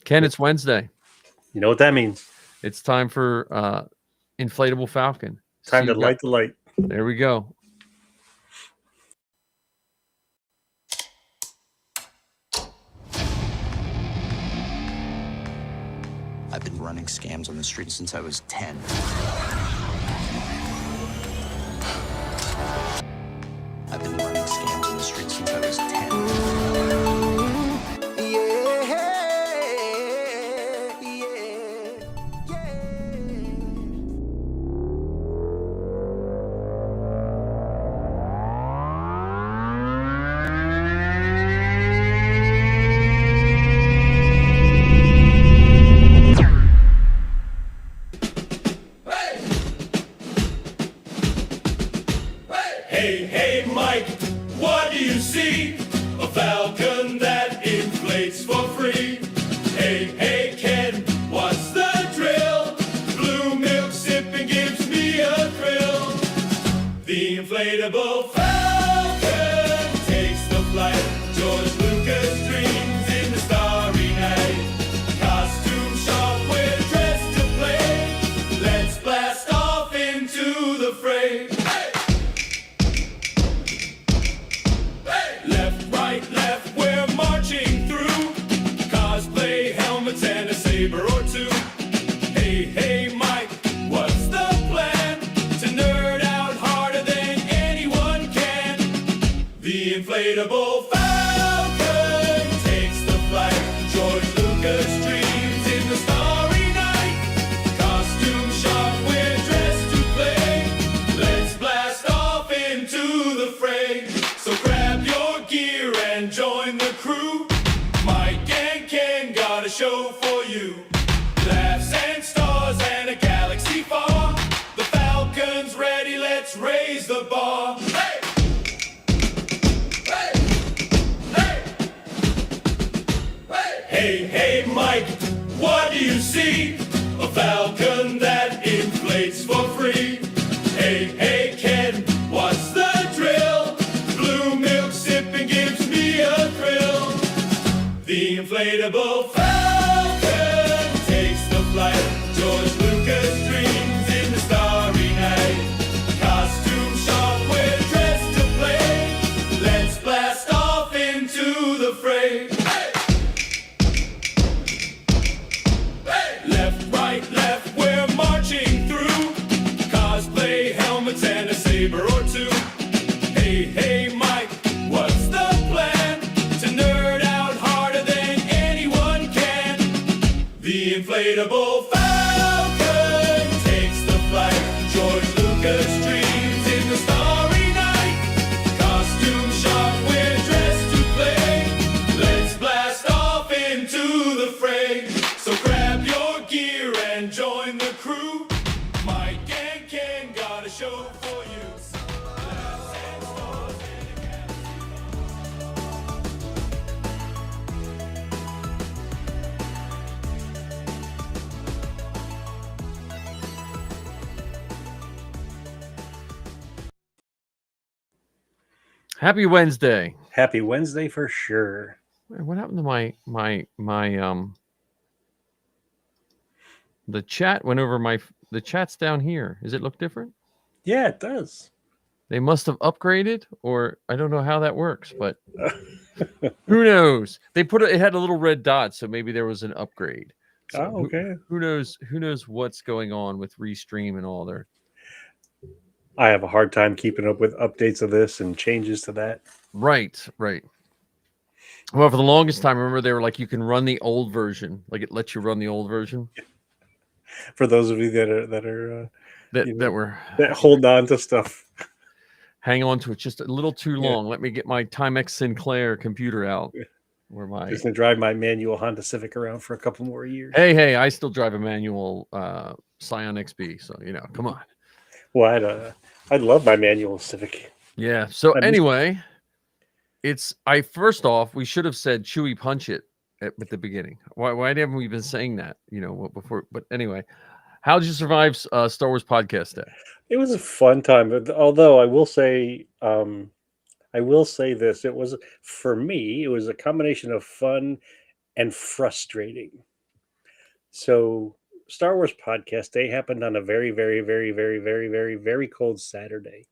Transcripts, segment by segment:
Ken, it's Wednesday. You know what that means. It's time for Inflatable Falcon. Time to light the light. There we go. I've been running scams on the street since I was 10. I've been running scams on the street since I was 10. Hey, Mike, what do you see? A falcon that inflates for free. Hey, Ken, what's the drill? Blue milk sipping gives me a thrill. The inflatable falcon takes the flight. George Lucas dreams in the starry night. Costume shop, we're dressed to play. Let's blast off into the fray. Left, we're marching through. Cosplay helmets and a saber or two. Hey, Mike, what's the plan? To nerd out harder than anyone can. The inflatable falcon takes the flight. George Lucas dreams in the starry night. Costume shop, we're dressed to play. Let's blast off into the fray. So grab your gear and join the crew. Mike and Ken got a show for you. Laughs and stars and a galaxy far. The Falcon's ready, let's raise the bar. Hey! Hey! Hey! Hey, Mike, what do you see? A falcon that inflates for free. Hey, Ken, what's the drill? Blue milk sipping gives me a thrill. The inflatable falcon takes the flight. George Lucas dreams in the starry night. Costume shop, we're dressed to play. Let's blast off into the fray. Hey! Left, we're marching through. Cosplay helmets and a saber or two. Hey, Mike, what's the plan? To nerd out harder than anyone can. The inflatable falcon takes the flight. George Lucas dreams in the starry night. Costume shop, we're dressed to play. Let's blast off into the fray. So grab your gear and join the crew. Mike and Ken got a show for you. Laughs and stars and a galaxy. Happy Wednesday. Happy Wednesday for sure. What happened to my the chat went over the chat's down here. Does it look different? Yeah, it does. They must have upgraded, or I don't know how that works, but who knows? It had a little red dot, so maybe there was an upgrade. So okay. Who knows what's going on with Restream and all their. I have a hard time keeping up with updates of this and changes to that. Right. Well, for the longest time, remember they were like, you can run the old version, like it lets you run the old version. For those of you that hold on to stuff, hang on to it just a little too long. Let me get my Timex Sinclair computer out. Just gonna drive my manual Honda Civic around for a couple more years. Hey, I still drive a manual Scion XB, so come on. Well, I'd love my manual Civic. Yeah. So anyway, first off, we should have said Chewy Punch It at the beginning. Why haven't we been saying that? Before. But anyway, how did you survive Star Wars Podcast Day? It was a fun time, although I will say this: for me, it was a combination of fun and frustrating. So, Star Wars Podcast Day happened on a very, very, very, very, very, very, very cold Saturday.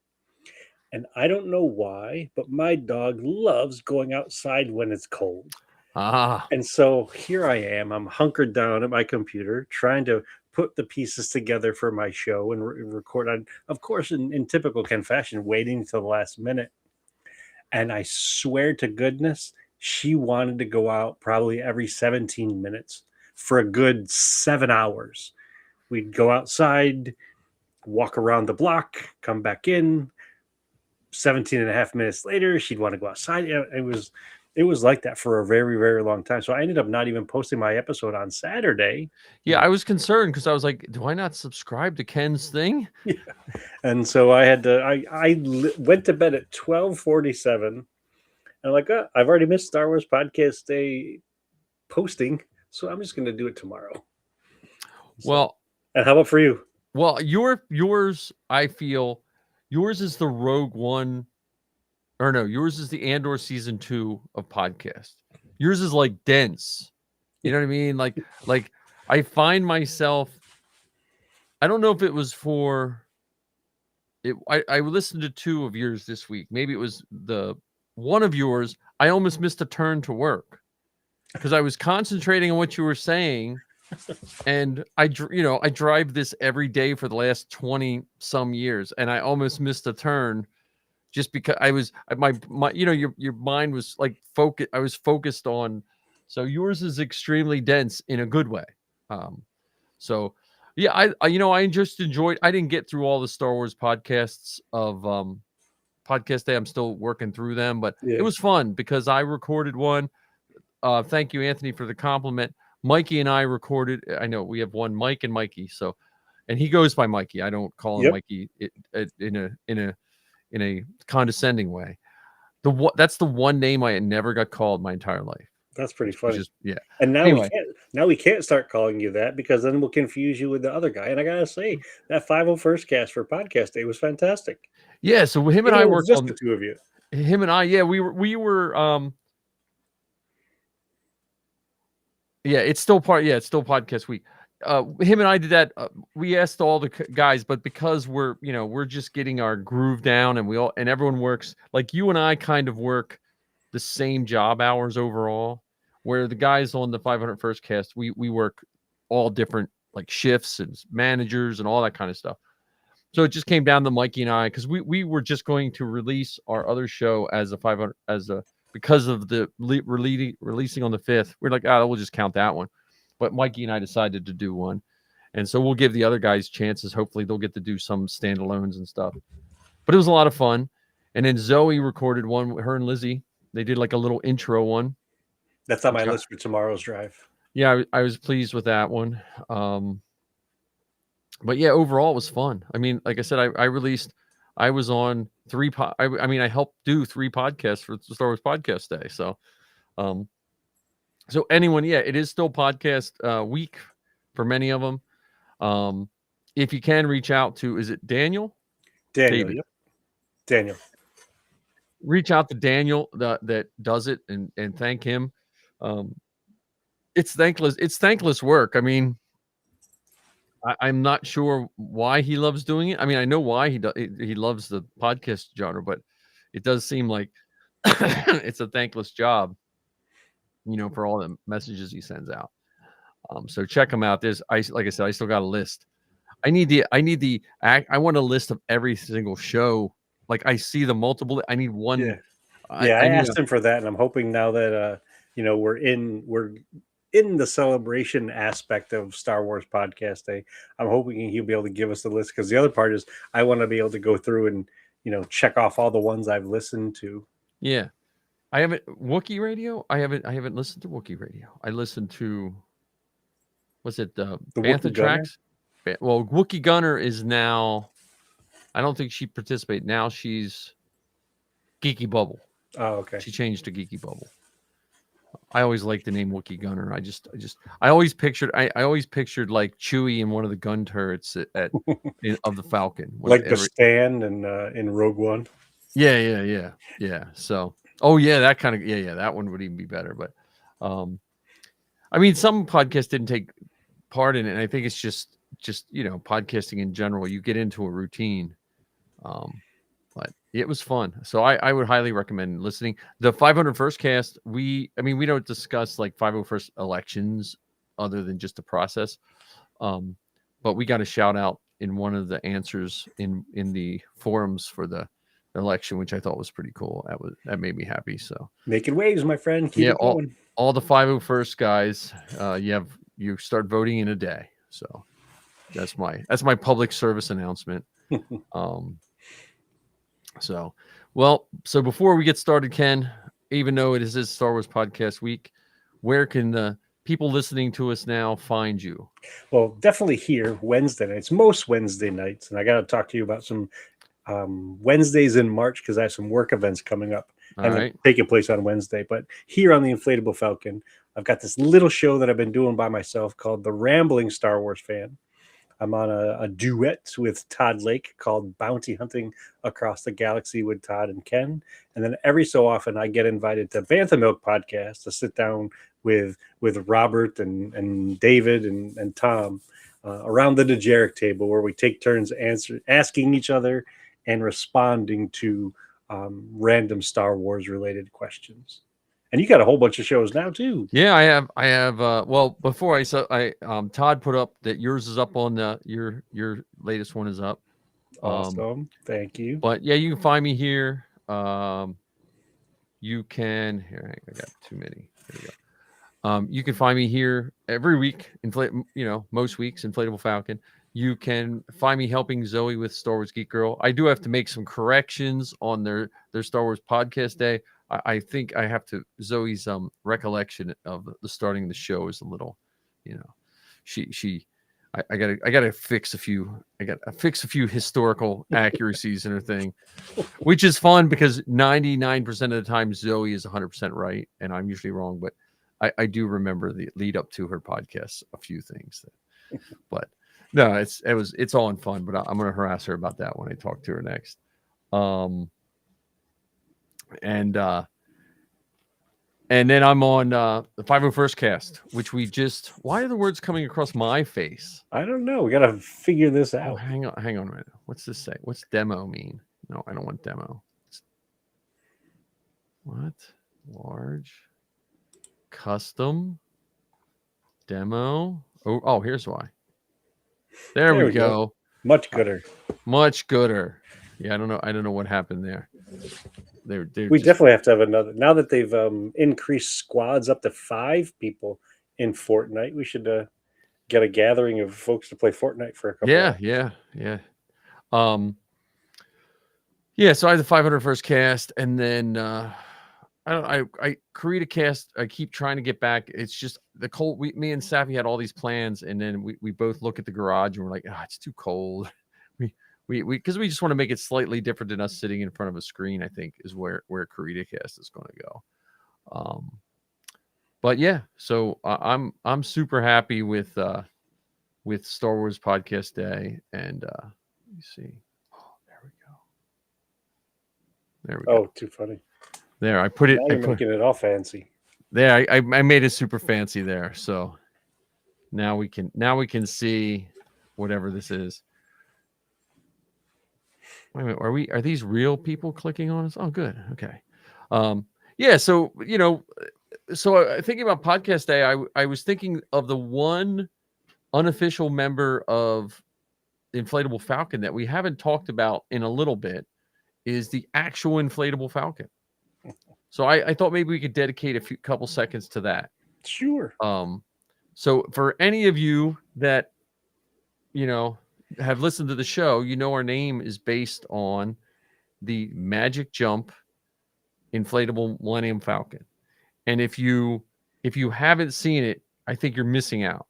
And I don't know why, but my dog loves going outside when it's cold. Ah, And so here I am. I'm hunkered down at my computer trying to put the pieces together for my show and record on, of course, in typical Ken fashion, waiting till the last minute. And I swear to goodness, she wanted to go out probably every 17 minutes for a good 7 hours. We'd go outside, walk around the block, come back in. 17 and a half minutes later, she'd want to go outside. It was like that for a very, very long time. So I ended up not even posting my episode on Saturday. yeah. I was concerned because I was like, do I not subscribe to Ken's thing? And so I had to, went to bed at 12:47. And I'm like, oh, I've already missed Star Wars Podcast Day posting. So I'm just going to do it tomorrow. So, Well, and how about for you? well, yours, I feel yours is the Rogue One, or no, yours is the Andor season 2 of podcast. Yours is like dense. You know what I mean? Like I find myself, I don't know if it was for it. I listened to 2 of yours this week. Maybe it was the one of yours. I almost missed a turn to work because I was concentrating on what you were saying. And I drive this every day for the last 20 some years, and I almost missed a turn just because I was my your mind was like focused. I was focused on. So yours is extremely dense in a good way. So yeah, I just enjoyed. I didn't get through all the Star Wars podcasts of Podcast Day. I'm still working through them, but Yeah. it was fun because I recorded one. Thank you, Anthony, for the compliment. Mikey and I recorded. I know we have one Mike and Mikey, so and he goes by Mikey. I don't call him Yep. Mikey in a condescending way. That's the one name I had never got called my entire life. That's pretty Which funny. is, yeah. And now Anyway. we can't start calling you that because then we'll confuse you with the other guy. And I gotta say, that 501st cast for Podcast Day was fantastic. Yeah, so him and Even I though it worked was just on the two of you. him and I. Yeah, we were. Yeah, it's still it's still podcast week. Him and I did that. We asked all the guys, but because we're just getting our groove down, and everyone works like you and I kind of work the same job hours overall. Where the guys on the 501st cast, we work all different like shifts and managers and all that kind of stuff. So it just came down to Mikey and I because we were just going to release our other show as a 500 because of the releasing on the 5th. We're like, we'll just count that one. But Mikey and I decided to do one. And so we'll give the other guys chances. Hopefully they'll get to do some standalones and stuff. But it was a lot of fun. And then Zoe recorded one with her and Lizzie. They did like a little intro one. That's on my list for tomorrow's drive. Yeah, I was pleased with that one. But yeah, overall it was fun. I mean, like I said, I was on 3 I helped do 3 podcasts for Star Wars Podcast Day. So so anyone, yeah, it is still podcast week for many of them. If you can reach out to, is it Daniel? Daniel. Yep. Daniel. Reach out to Daniel that does it and thank him. It's thankless. It's thankless work. I mean, I'm not sure why he loves doing it. I mean, I know why he loves the podcast genre, but it does seem like it's a thankless job, for all the messages he sends out. So check him out. Like I said, I still got a list. I want a list of every single show. Like I see the multiple. I need one. Yeah. I asked him for that, and I'm hoping now that we're in the celebration aspect of Star Wars Podcast Day. I'm hoping he'll be able to give us the list because the other part is I want to be able to go through and check off all the ones I've listened to. Yeah, I haven't Wookiee Radio. I haven't listened to Wookiee Radio. I listened to what's it the Bantha Tracks. Well, Wookiee Gunner is now. I don't think she participates now. She's Geeky Bubble. Oh, okay. She changed to Geeky Bubble. I always liked the name Wookiee Gunner. I always pictured like Chewie in one of the gun turrets of the Falcon, like the stand and in Rogue One. Yeah. So, that kind of that one would even be better. But, I mean, some podcasts didn't take part in it. And I think it's just podcasting in general. You get into a routine. But it was fun. So I would highly recommend listening. The 501st cast, we don't discuss like 501st elections other than just the process. But we got a shout out in one of the answers in the forums for the election, which I thought was pretty cool. That made me happy. So Making waves, my friend. Keep it going. All the 501st guys, you start voting in a day. So that's my public service announcement. So before we get started, Ken, even though it is Star Wars Podcast Week, where can the people listening to us now find you? Well, definitely here Wednesday nights, most Wednesday nights. And I got to talk to you about some Wednesdays in March because I have some work events coming up and taking place on Wednesday. But here on the Inflatable Falcon, I've got this little show that I've been doing by myself called The Rambling Star Wars Fan. I'm on a duet with Todd Lake called Bounty Hunting Across the Galaxy with Todd and Ken. And then every so often I get invited to Bantha Milk Podcast to sit down with Robert and David and Tom around the Dejeric table where we take turns asking each other and responding to random Star Wars related questions. And you got a whole bunch of shows now too. Yeah, I have. Well, before Todd put up that yours is up on your latest one is up. Awesome, thank you. But yeah, you can find me here. You can here. I got too many. There we go. You can find me here every week. Most weeks, Inflatable Falcon. You can find me helping Zoe with Star Wars Geek Girl. I do have to make some corrections on their Star Wars Podcast Day. I think I have to. Zoe's recollection of the starting the show is a little, I gotta fix a few. I got to fix a few historical accuracies in her thing, which is fun because 99% of the time Zoe is 100% right and I'm usually wrong. But I do remember the lead up to her podcast a few things. But no, it's all in fun. But I'm gonna harass her about that when I talk to her next. And then I'm on the 501st cast, which we just. Why are the words coming across my face? I don't know. We got to figure this out. Oh, hang on a minute. What's this say? What's demo mean? No, I don't want demo. What? Large. Custom. Demo. Oh, here's why. There we go. Much gooder. Much gooder. Yeah, I don't know what happened there. We definitely have to have another. Now that they've increased squads up to 5 people in Fortnite, we should get a gathering of folks to play Fortnite for a couple. Yeah. So I have the 501st cast, and then I create a cast. I keep trying to get back. It's just the cold. Me and Safi had all these plans, and then we both look at the garage and we're like, it's too cold. Because we just want to make it slightly different than us sitting in front of a screen, I think is where CreatorCast is going to go. But yeah, so I'm super happy with Star Wars Podcast Day, and let me see. Oh, there we go. Oh, too funny. There, I put it. Now you're making it all fancy. There, I made it super fancy there. So now we can see whatever this is. Wait a minute, are these real people clicking on us? Oh, good. Okay. Yeah. So, thinking about Podcast Day, I was thinking of the one unofficial member of Inflatable Falcon that we haven't talked about in a little bit is the actual Inflatable Falcon. So I thought maybe we could dedicate a couple seconds to that. Sure. So for any of you that, have listened to the show, our name is based on the Magic Jump Inflatable Millennium Falcon. And if you haven't seen it, I think you're missing out.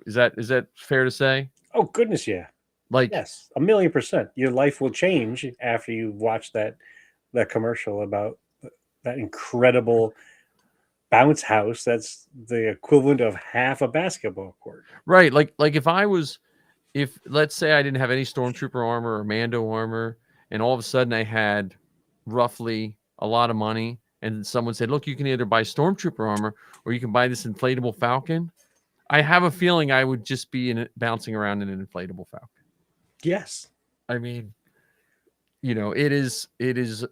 Is that fair to say? Oh goodness, yeah. Yes, 1,000,000%. Your life will change after you watch that commercial about that incredible bounce house that's the equivalent of half a basketball court. Right. Like if let's say I didn't have any Stormtrooper armor or Mando armor, and all of a sudden I had roughly a lot of money, and someone said, look, you can either buy Stormtrooper armor or you can buy this Inflatable Falcon. I have a feeling I would just be bouncing around in an inflatable Falcon. Yes. I mean, it is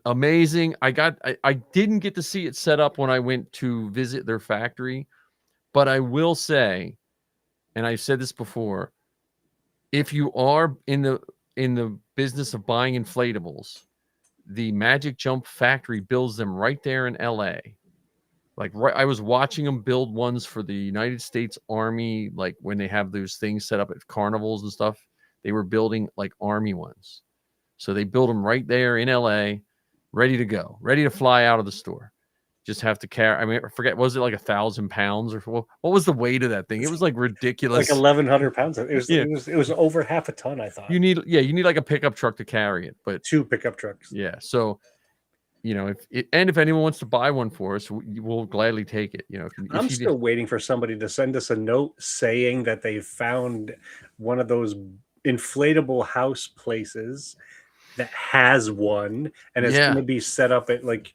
amazing. I didn't get to see it set up when I went to visit their factory, but I will say, and I've said this before, if you are in the business of buying inflatables, the Magic Jump factory builds them right there in LA. Like, I was watching them build ones for the United States Army, like when they have those things set up at carnivals and stuff. They were building like Army ones. So they build them right there in LA, ready to go, ready to fly out of the store. Just have to carry. I mean, I forget, was it like 1,000 pounds or what was the weight of that thing? It was like ridiculous. Like 1,100 pounds. It was, Yeah. it was over half a ton, I thought. You need like a pickup truck to carry it, but 2 pickup trucks. yeah. So, if anyone wants to buy one for us, we'll gladly take it. I'm still waiting for somebody to send us a note saying that they found one of those inflatable house places that has one, and it's going to be set up at, like,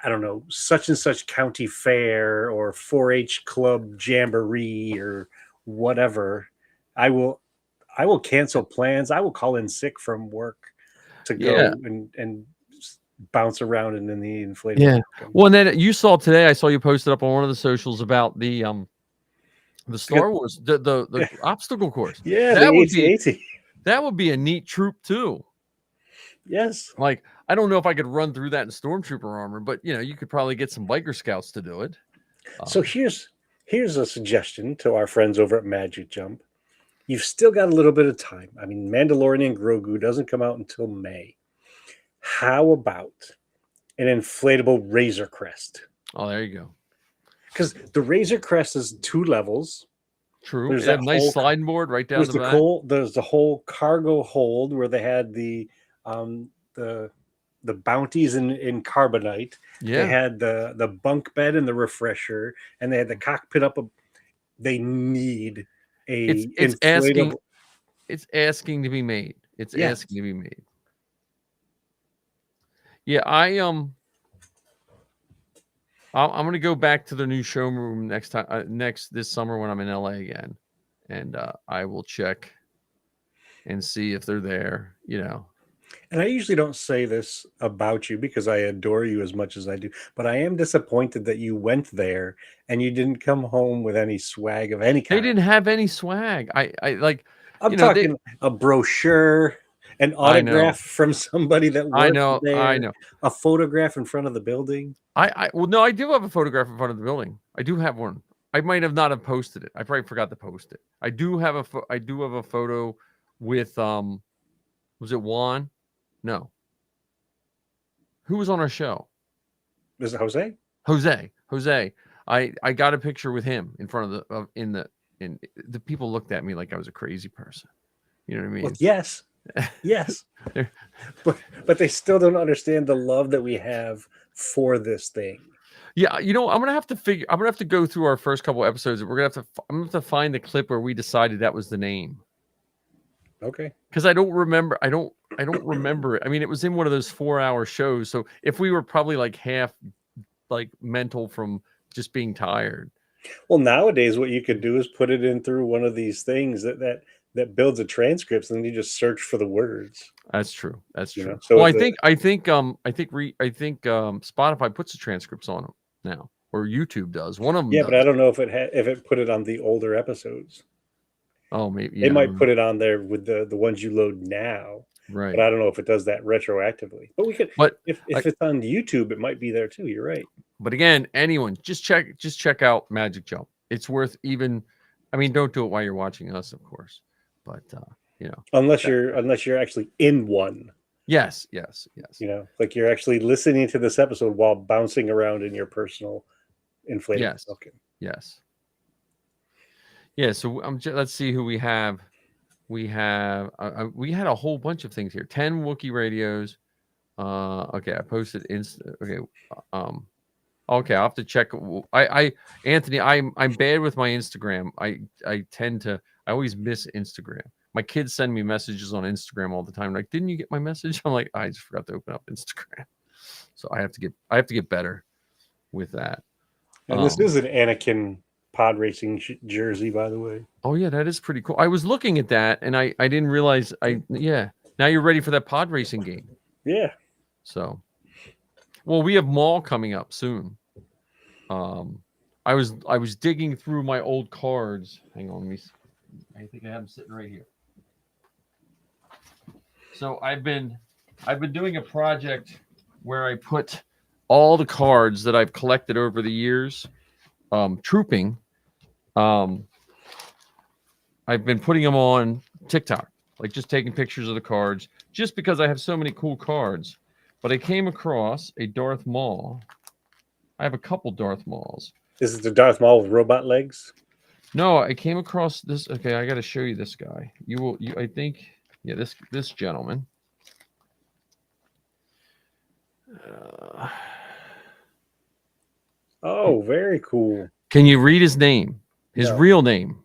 I don't know, such and such county fair or 4-H club jamboree or whatever. I will cancel plans. I will call in sick from work to go and bounce around in the inflatable. Yeah. Well, and then you saw today, I saw you posted up on one of the socials about the Star Wars, the obstacle course. Yeah, that would be a neat troop too. Yes. Like, I don't know if I could run through that in stormtrooper armor, but you could probably get some biker scouts to do it. So here's a suggestion to our friends over at Magic Jump. You've still got a little bit of time. I mean, Mandalorian Grogu doesn't come out until May. How about an inflatable Razor Crest? Oh, there you go. Because the Razor Crest is 2 levels. True. There's that nice sliding board right down the back. There's the whole cargo hold where they had the bounties in carbonite. Yeah. They had the bunk bed and the refresher, and they had the cockpit up. They need a it's asking to be made. It's asking to be made. Yeah, I'm gonna go back to the new showroom this summer when I'm in LA again, and I will check and see if they're there. And I usually don't say this about you because I adore you as much as I do, but I am disappointed that you went there and you didn't come home with any swag of any kind. They didn't have any swag. I'm talking a brochure, an autograph from somebody that worked there. I know. A photograph in front of the building. Well, no, I do have a photograph in front of the building. I do have one. I might have not have posted it. I probably forgot to post it. I do have a photo with was it Juan? No. Who was on our show? Was it Jose? Jose. I got a picture with him in front of the people looked at me like I was a crazy person. You know what I mean? Well, yes. Yes. but they still don't understand the love that we have for this thing. Yeah, I'm gonna have to go through our first couple episodes. I'm gonna have to find the clip where we decided that was the name. Okay. Because I don't remember. I don't remember it. I mean, it was in one of those 4-hour shows. So if we were probably like half like mental from just being tired. Well, nowadays what you could do is put it in through one of these things that builds a transcript, and then you just search for the words. That's true. That's true. So well, I think Spotify puts the transcripts on them now, or YouTube does. One of them. Yeah, does. But I don't know if it put it on the older episodes. Oh, maybe they might put it on there with the ones you load now. Right. But I don't know if it does that retroactively. But we could. But if it's on YouTube, it might be there too. You're right. But again, anyone just check out Magic Jump. It's worth even. I mean, don't do it while you're watching us, of course. But unless you're actually in one. Yes. Like you're actually listening to this episode while bouncing around in your personal inflatable. Yes. Okay. Yes. Yeah. So let's see who we have. We have we had a whole bunch of things here. 10 Wookiee radios. Okay, I posted okay. Okay, I'll have to check. Anthony, I'm bad with my Instagram. I always miss Instagram. My kids send me messages on Instagram all the time. Like, didn't you get my message? I'm like, I just forgot to open up Instagram. So I have to get better with that. And this is an Anakin pod racing jersey, by the way. Oh yeah, that is pretty cool. I was looking at that and I didn't realize yeah. Now you're ready for that pod racing game. Yeah. So, well, we have Mall coming up soon. I was digging through my old cards. Hang on, I think I have them sitting right here. So I've been doing a project where I put all the cards that I've collected over the years, trooping. I've been putting them on TikTok, like just taking pictures of the cards, just because I have so many cool cards. But I came across a Darth Maul. I have a couple Darth Mauls. This is the Darth Maul with robot legs. No, I came across this. Okay, I got to show you this guy. I think, yeah, this gentleman. Oh, very cool. Can you read his name? His No. real name.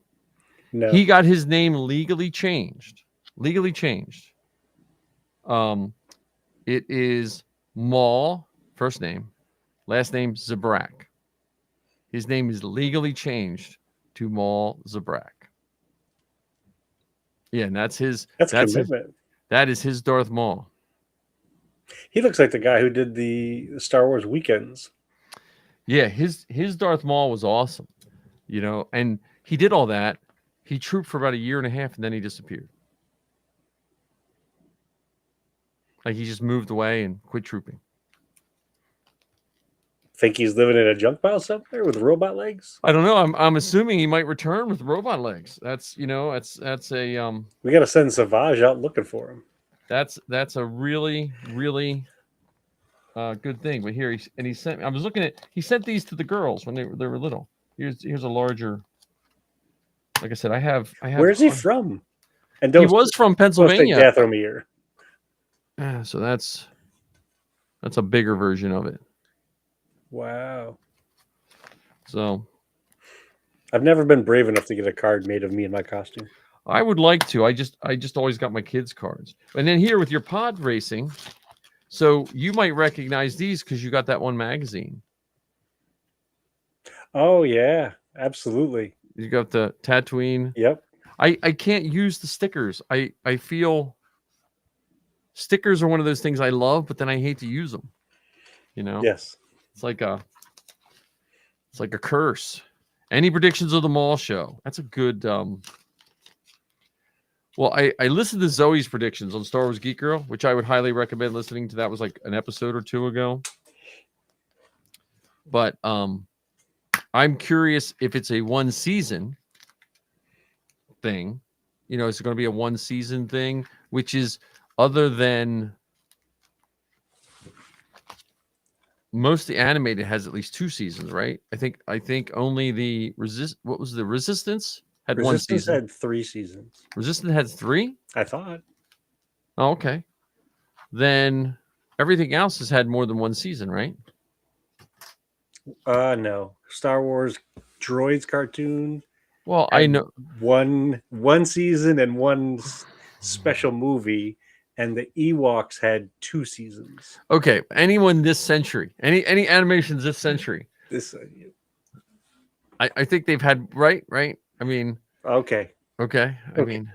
No. He got his name legally changed. Legally changed. It is Maul, first name, last name Zabrak. His name is legally changed to Maul Zabrak. Yeah, and that's commitment. That is his Darth Maul. He looks like the guy who did the Star Wars weekends. Yeah, his Darth Maul was awesome. And he did all that. He trooped for about a year and a half and then he disappeared. Like he just moved away and quit trooping. Think he's living in a junk pile somewhere with robot legs? I don't know. I'm assuming he might return with robot legs. That's that's a We got to send Savage out looking for him. that's a really good thing. But here he sent. I was looking at. He sent these to the girls when they were little. Here's a larger. Like I said, I have. Where's he from? And he was from Pennsylvania. Dathomir. Yeah, so that's a bigger version of it. Wow. So I've never been brave enough to get a card made of me in my costume. I would like to. I just always got my kids' cards. And then here with your pod racing, so you might recognize these because you got that one magazine. Oh yeah, absolutely. You got the Tatooine. Yep. I can't use the stickers. I feel stickers are one of those things I love, but then I hate to use them. Yes. It's like a curse. Any predictions of the mall show? That's a good. Well, I listened to Zoe's predictions on Star Wars Geek Girl, which I would highly recommend listening to. That was like an episode or two ago. But I'm curious if it's a one season thing. It's going to be a one season thing, which is other than most of the animated has at least 2 seasons, right? I think only the Resistance had 1 season. Resistance had 3 seasons. Resistance had 3? I thought. Oh, okay. Then everything else has had more than 1 season, right? No. Star Wars Droids cartoon. Well, I know one season and 1 special movie, and the Ewoks had 2 seasons. Okay, anyone this century, any animations this century. This I think they've had right. I mean, okay. I mean,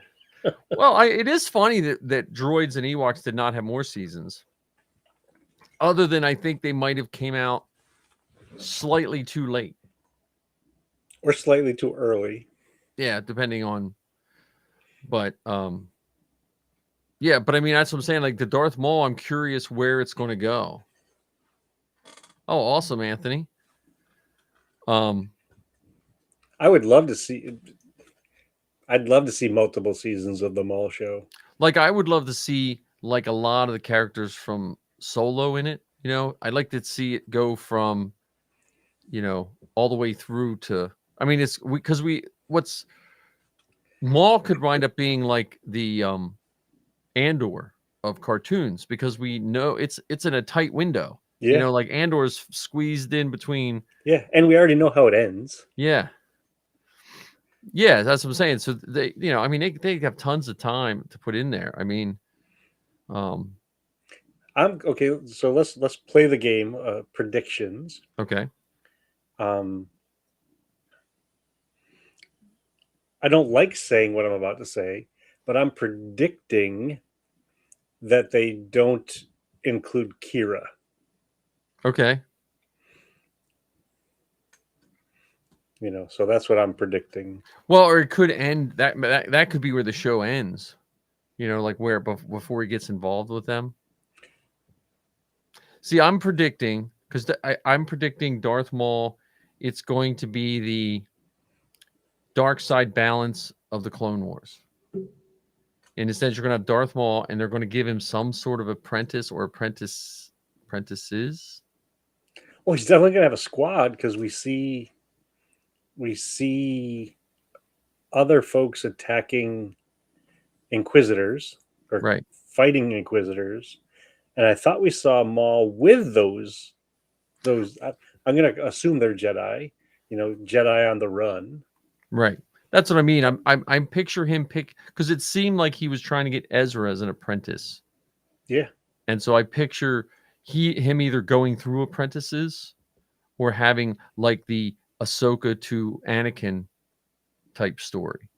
well, it is funny that Droids and Ewoks did not have more seasons. Other than I think they might have came out slightly too late. Or slightly too early. Yeah, depending on. But yeah, but I mean that's what I'm saying. Like the Darth Maul, I'm curious where it's going to go. Oh, awesome, Anthony. I would love to see. I'd love to see multiple seasons of the Mall show. Like I would love to see like a lot of the characters from Solo in it. I'd like to see it go from, all the way through to. I mean, it's because what's Maul could wind up being like the Andor of cartoons because we know it's in a tight window. Yeah. Like Andor's squeezed in between. Yeah, and we already know how it ends. Yeah. Yeah, that's what I'm saying. So they, I mean, they have tons of time to put in there. I mean, I'm okay. So let's play the game. Predictions. Okay. I don't like saying what I'm about to say, but I'm predicting that they don't include Kira. Okay. So that's what I'm predicting. Well, or it could end that could be where the show ends. Like where before he gets involved with them. See, I'm predicting because I'm predicting Darth Maul. It's going to be the dark side balance of the Clone Wars. And instead, you're going to have Darth Maul, and they're going to give him some sort of apprentices. Well, he's definitely gonna have a squad because we see other folks attacking Inquisitors or Right. fighting Inquisitors, and I thought we saw Maul with those. I'm gonna assume they're Jedi. Jedi on the run. Right. That's what I mean. I'm picture him because it seemed like he was trying to get Ezra as an apprentice. Yeah. And so I picture him either going through apprentices or having like the Ahsoka to Anakin type story.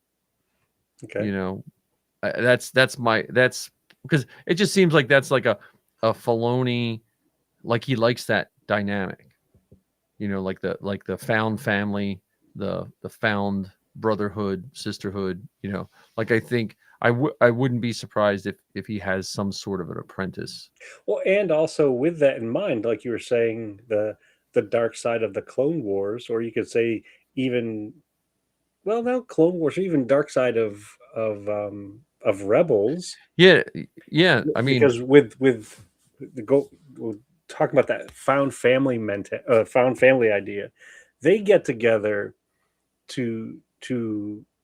Okay. That's because it just seems like that's like a Filoni, like he likes that dynamic. Like the found family, the found brotherhood, sisterhood. Like I think I wouldn't be surprised if he has some sort of an apprentice. Well, and also with that in mind, like you were saying, the dark side of the Clone Wars, or you could say even, well, no, Clone Wars, or even dark side of Rebels. Yeah. I mean, because with the go talking about that found family found family idea, they get together to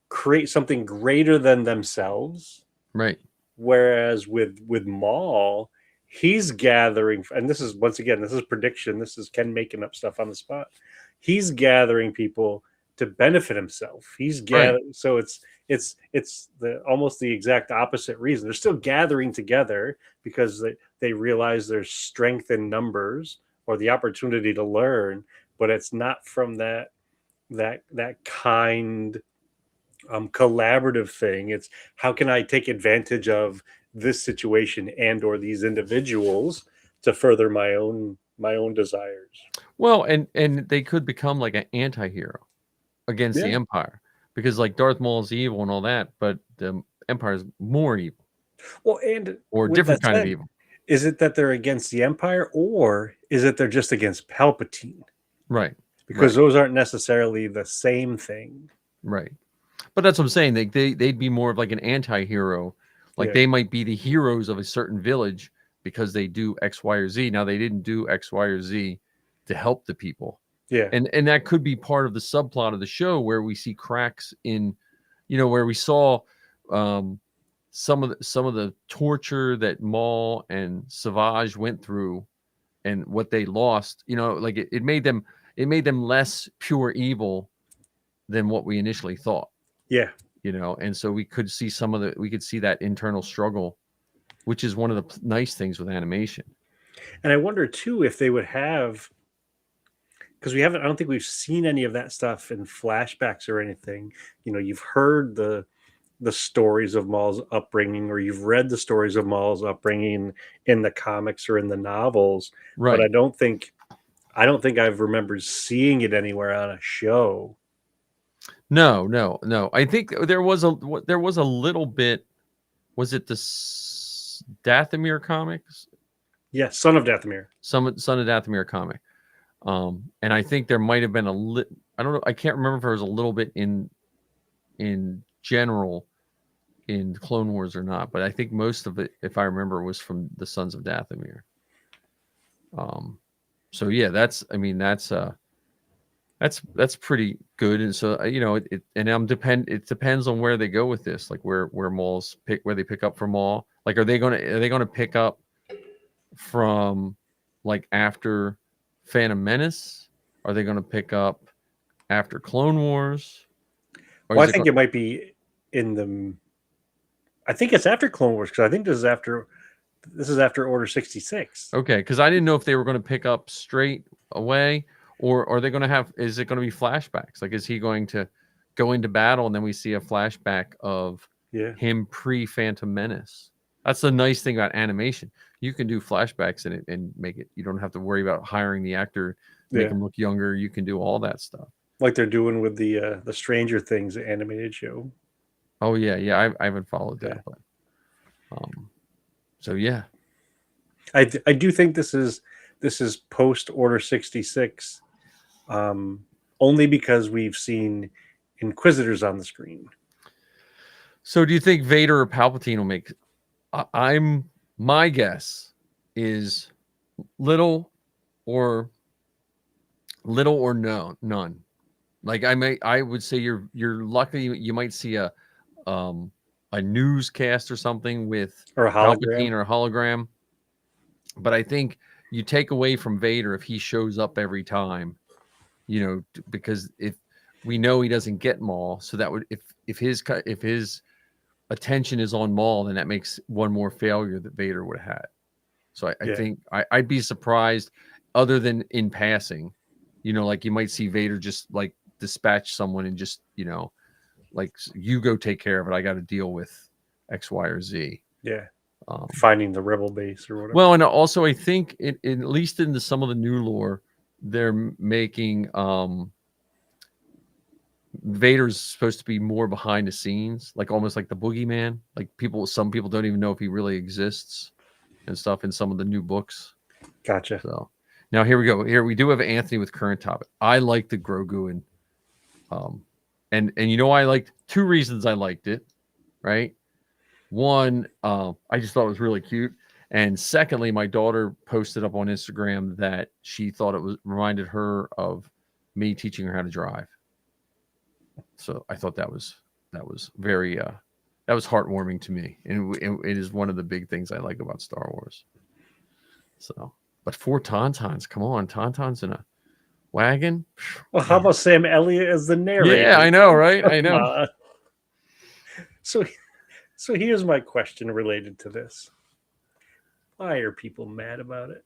create something greater than themselves. right. Whereas with Maul, he's gathering, and this is once again, this is prediction. This is Ken making up stuff on the spot. He's gathering people to benefit himself. He's gathering, so it's the almost the exact opposite reason. They're still gathering together because they realize there's strength in numbers or the opportunity to learn, but it's not from that kind collaborative thing. It's how can I take advantage of this situation and or these individuals to further my own desires. Well, and they could become like an anti-hero against the Empire because like Darth Maul is evil and all that, but the Empire is more evil. Well, and or different kind of evil. Is it that they're against the Empire, or is it they're just against Palpatine? Right. Because those aren't necessarily the same thing. Right. But that's what I'm saying. They'd be more of like an anti-hero. Like they might be the heroes of a certain village because they do X, Y, or Z. Now they didn't do X, Y, or Z to help the people. Yeah. And that could be part of the subplot of the show where we see cracks in, where we saw some of the torture that Maul and Savage went through and what they lost. Like it made them less pure evil than what we initially thought. Yeah. And so we could see that internal struggle, which is one of the nice things with animation. And I wonder too if they would have, because I don't think we've seen any of that stuff in flashbacks or anything. You've heard the stories of Maul's upbringing, or you've read the stories of Maul's upbringing in the comics or in the novels. Right. But I don't think I've remembered seeing it anywhere on a show. No. I think there was a little bit. Was it the Dathomir comics? Yes, Son of Dathomir. Son of Dathomir comic. And I think there might have been I don't know. I can't remember if there was a little bit in general in Clone Wars or not, but I think most of it, if I remember, was from the Sons of Dathomir. So yeah, that's pretty good. And so it depends on where they go with this, like where Maul's where they pick up from Maul. Like, are they going to pick up from like after Phantom Menace? Are they going to pick up after Clone Wars? Well, I think it might be I think it's after Clone Wars, because I think this is after Order 66. Okay, because I didn't know if they were going to pick up straight away, or are they going to is it going to be flashbacks? Like, is he going to go into battle, and then we see a flashback of Yeah. him pre-Phantom Menace. That's the nice thing about animation. You can do flashbacks in it and make it. You don't have to worry about hiring the actor, make Yeah. him look younger. You can do all that stuff. Like they're doing with the Stranger Things animated show. Oh yeah, yeah. I haven't followed Yeah. that, but so yeah. I do think this is post Order 66, only because we've seen Inquisitors on the screen. So do you think Vader or Palpatine will make? My guess is little or none. Like I would say you're lucky you might see a newscast or something with Or a Palpatine hologram. or a hologram. But I think you take away from Vader if he shows up every time, because if we know he doesn't get Maul, so that would if his attention is on Maul, then that makes one more failure that Vader would have had. So I Yeah. think I'd be surprised, other than in passing, like you might see Vader just like dispatch someone and just, like, you go take care of it. I got to deal with X, Y, or Z. Yeah. Finding the rebel base or whatever. Well, and also I think at least in some of the new lore, they're making Vader's supposed to be more behind the scenes, like almost like the boogeyman. Like some people don't even know if he really exists and stuff in some of the new books. Gotcha. So now here we go. Here we do have Anthony with current topic. I like the Grogu and I liked two reasons I liked it, right? One, I just thought it was really cute. And secondly, my daughter posted up on Instagram that she thought it reminded her of me teaching her how to drive. So I thought that was very that was heartwarming to me, and it is one of the big things I like about Star Wars. So, but 4 Tauntauns, come on, Tauntauns in a wagon. Well, how about Sam Elliott as the narrator? Yeah, I know, right? I know. So here's my question related to this. Why are people mad about it?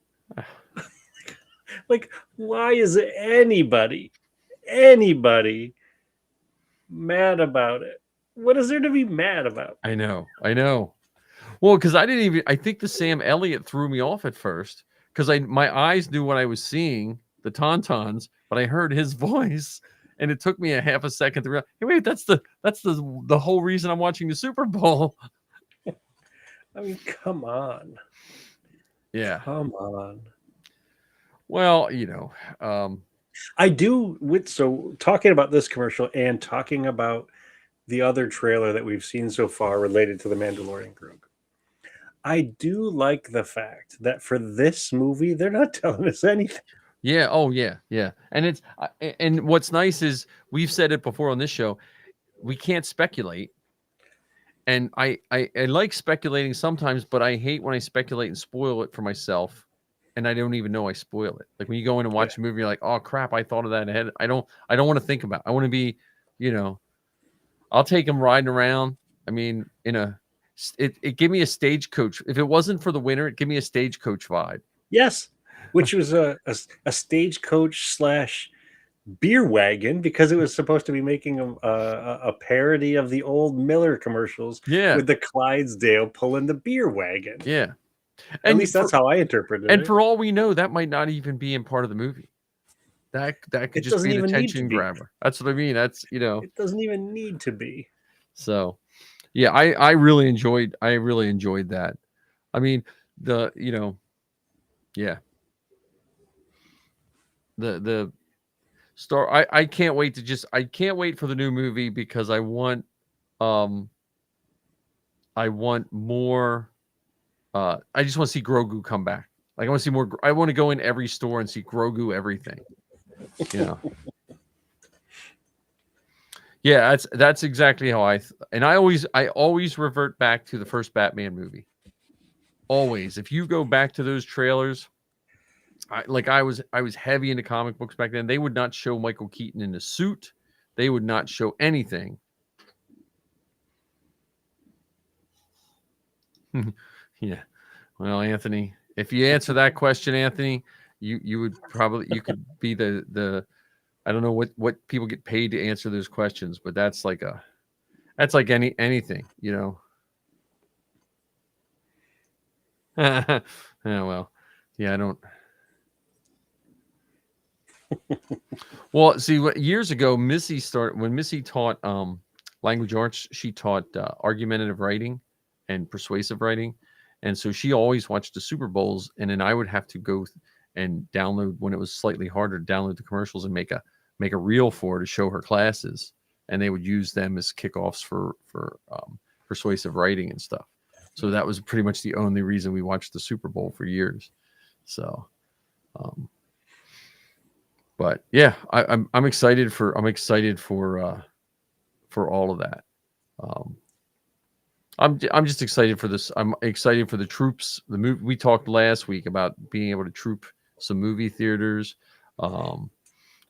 Like, why is anybody mad about it? What is there to be mad about? I know. Well, because I think the Sam Elliott threw me off at first because my eyes knew what I was seeing, the Tauntauns, but I heard his voice, and it took me a half a second to realize, hey, wait, that's the whole reason I'm watching the Super Bowl. I mean, come on. Yeah. Come on. Well, I do so talking about this commercial and talking about the other trailer that we've seen so far related to the Mandalorian Grogu. I do like the fact that for this movie, they're not telling us anything. Yeah. Oh, yeah. Yeah. And what's nice is we've said it before on this show. We can't speculate. And I like speculating sometimes, but I hate when I speculate and spoil it for myself. And I don't even know I spoil it. Like when you go in and watch a movie, you're like, oh crap, I thought of that ahead. I don't want to think about it. I want to be, I'll take them riding around. I mean, it gave me a stagecoach. If it wasn't for the winter, it gave me a stagecoach vibe. Yes, which was a stagecoach / beer wagon, because it was supposed to be making a parody of the old Miller commercials. Yeah, with the Clydesdale pulling the beer wagon. Yeah, at least that's how I interpreted it. And for all we know, that might not even be in part of the movie. That could just be an attention grabber. That's what I mean. That's it doesn't even need to be. So, yeah, I really enjoyed that. I mean, the Star. I can't wait for the new movie because I want more. I just want to see Grogu come back. Like I want to see more. I want to go in every store and see Grogu everything. Yeah, that's exactly how I always revert back to the first Batman movie. Always, if you go back to those trailers, I was heavy into comic books back then. They would not show Michael Keaton in a suit. They would not show anything. Yeah. Well, Anthony, if you answer that question, Anthony, you could be the I don't know what people get paid to answer those questions, but that's like anything, you know. Yeah, well, yeah, I don't. Well, see, years ago, when Missy taught language arts, she taught argumentative writing and persuasive writing, and so she always watched the Super Bowls, and then I would have to go and download when it was slightly harder to download the commercials and make a reel for her to show her classes, and they would use them as kickoffs for persuasive writing and stuff. So that was pretty much the only reason we watched the Super Bowl for years. So, but yeah, I'm excited for all of that. I'm just excited for this. I'm excited for the troops. The movie we talked last week about being able to troop some movie theaters.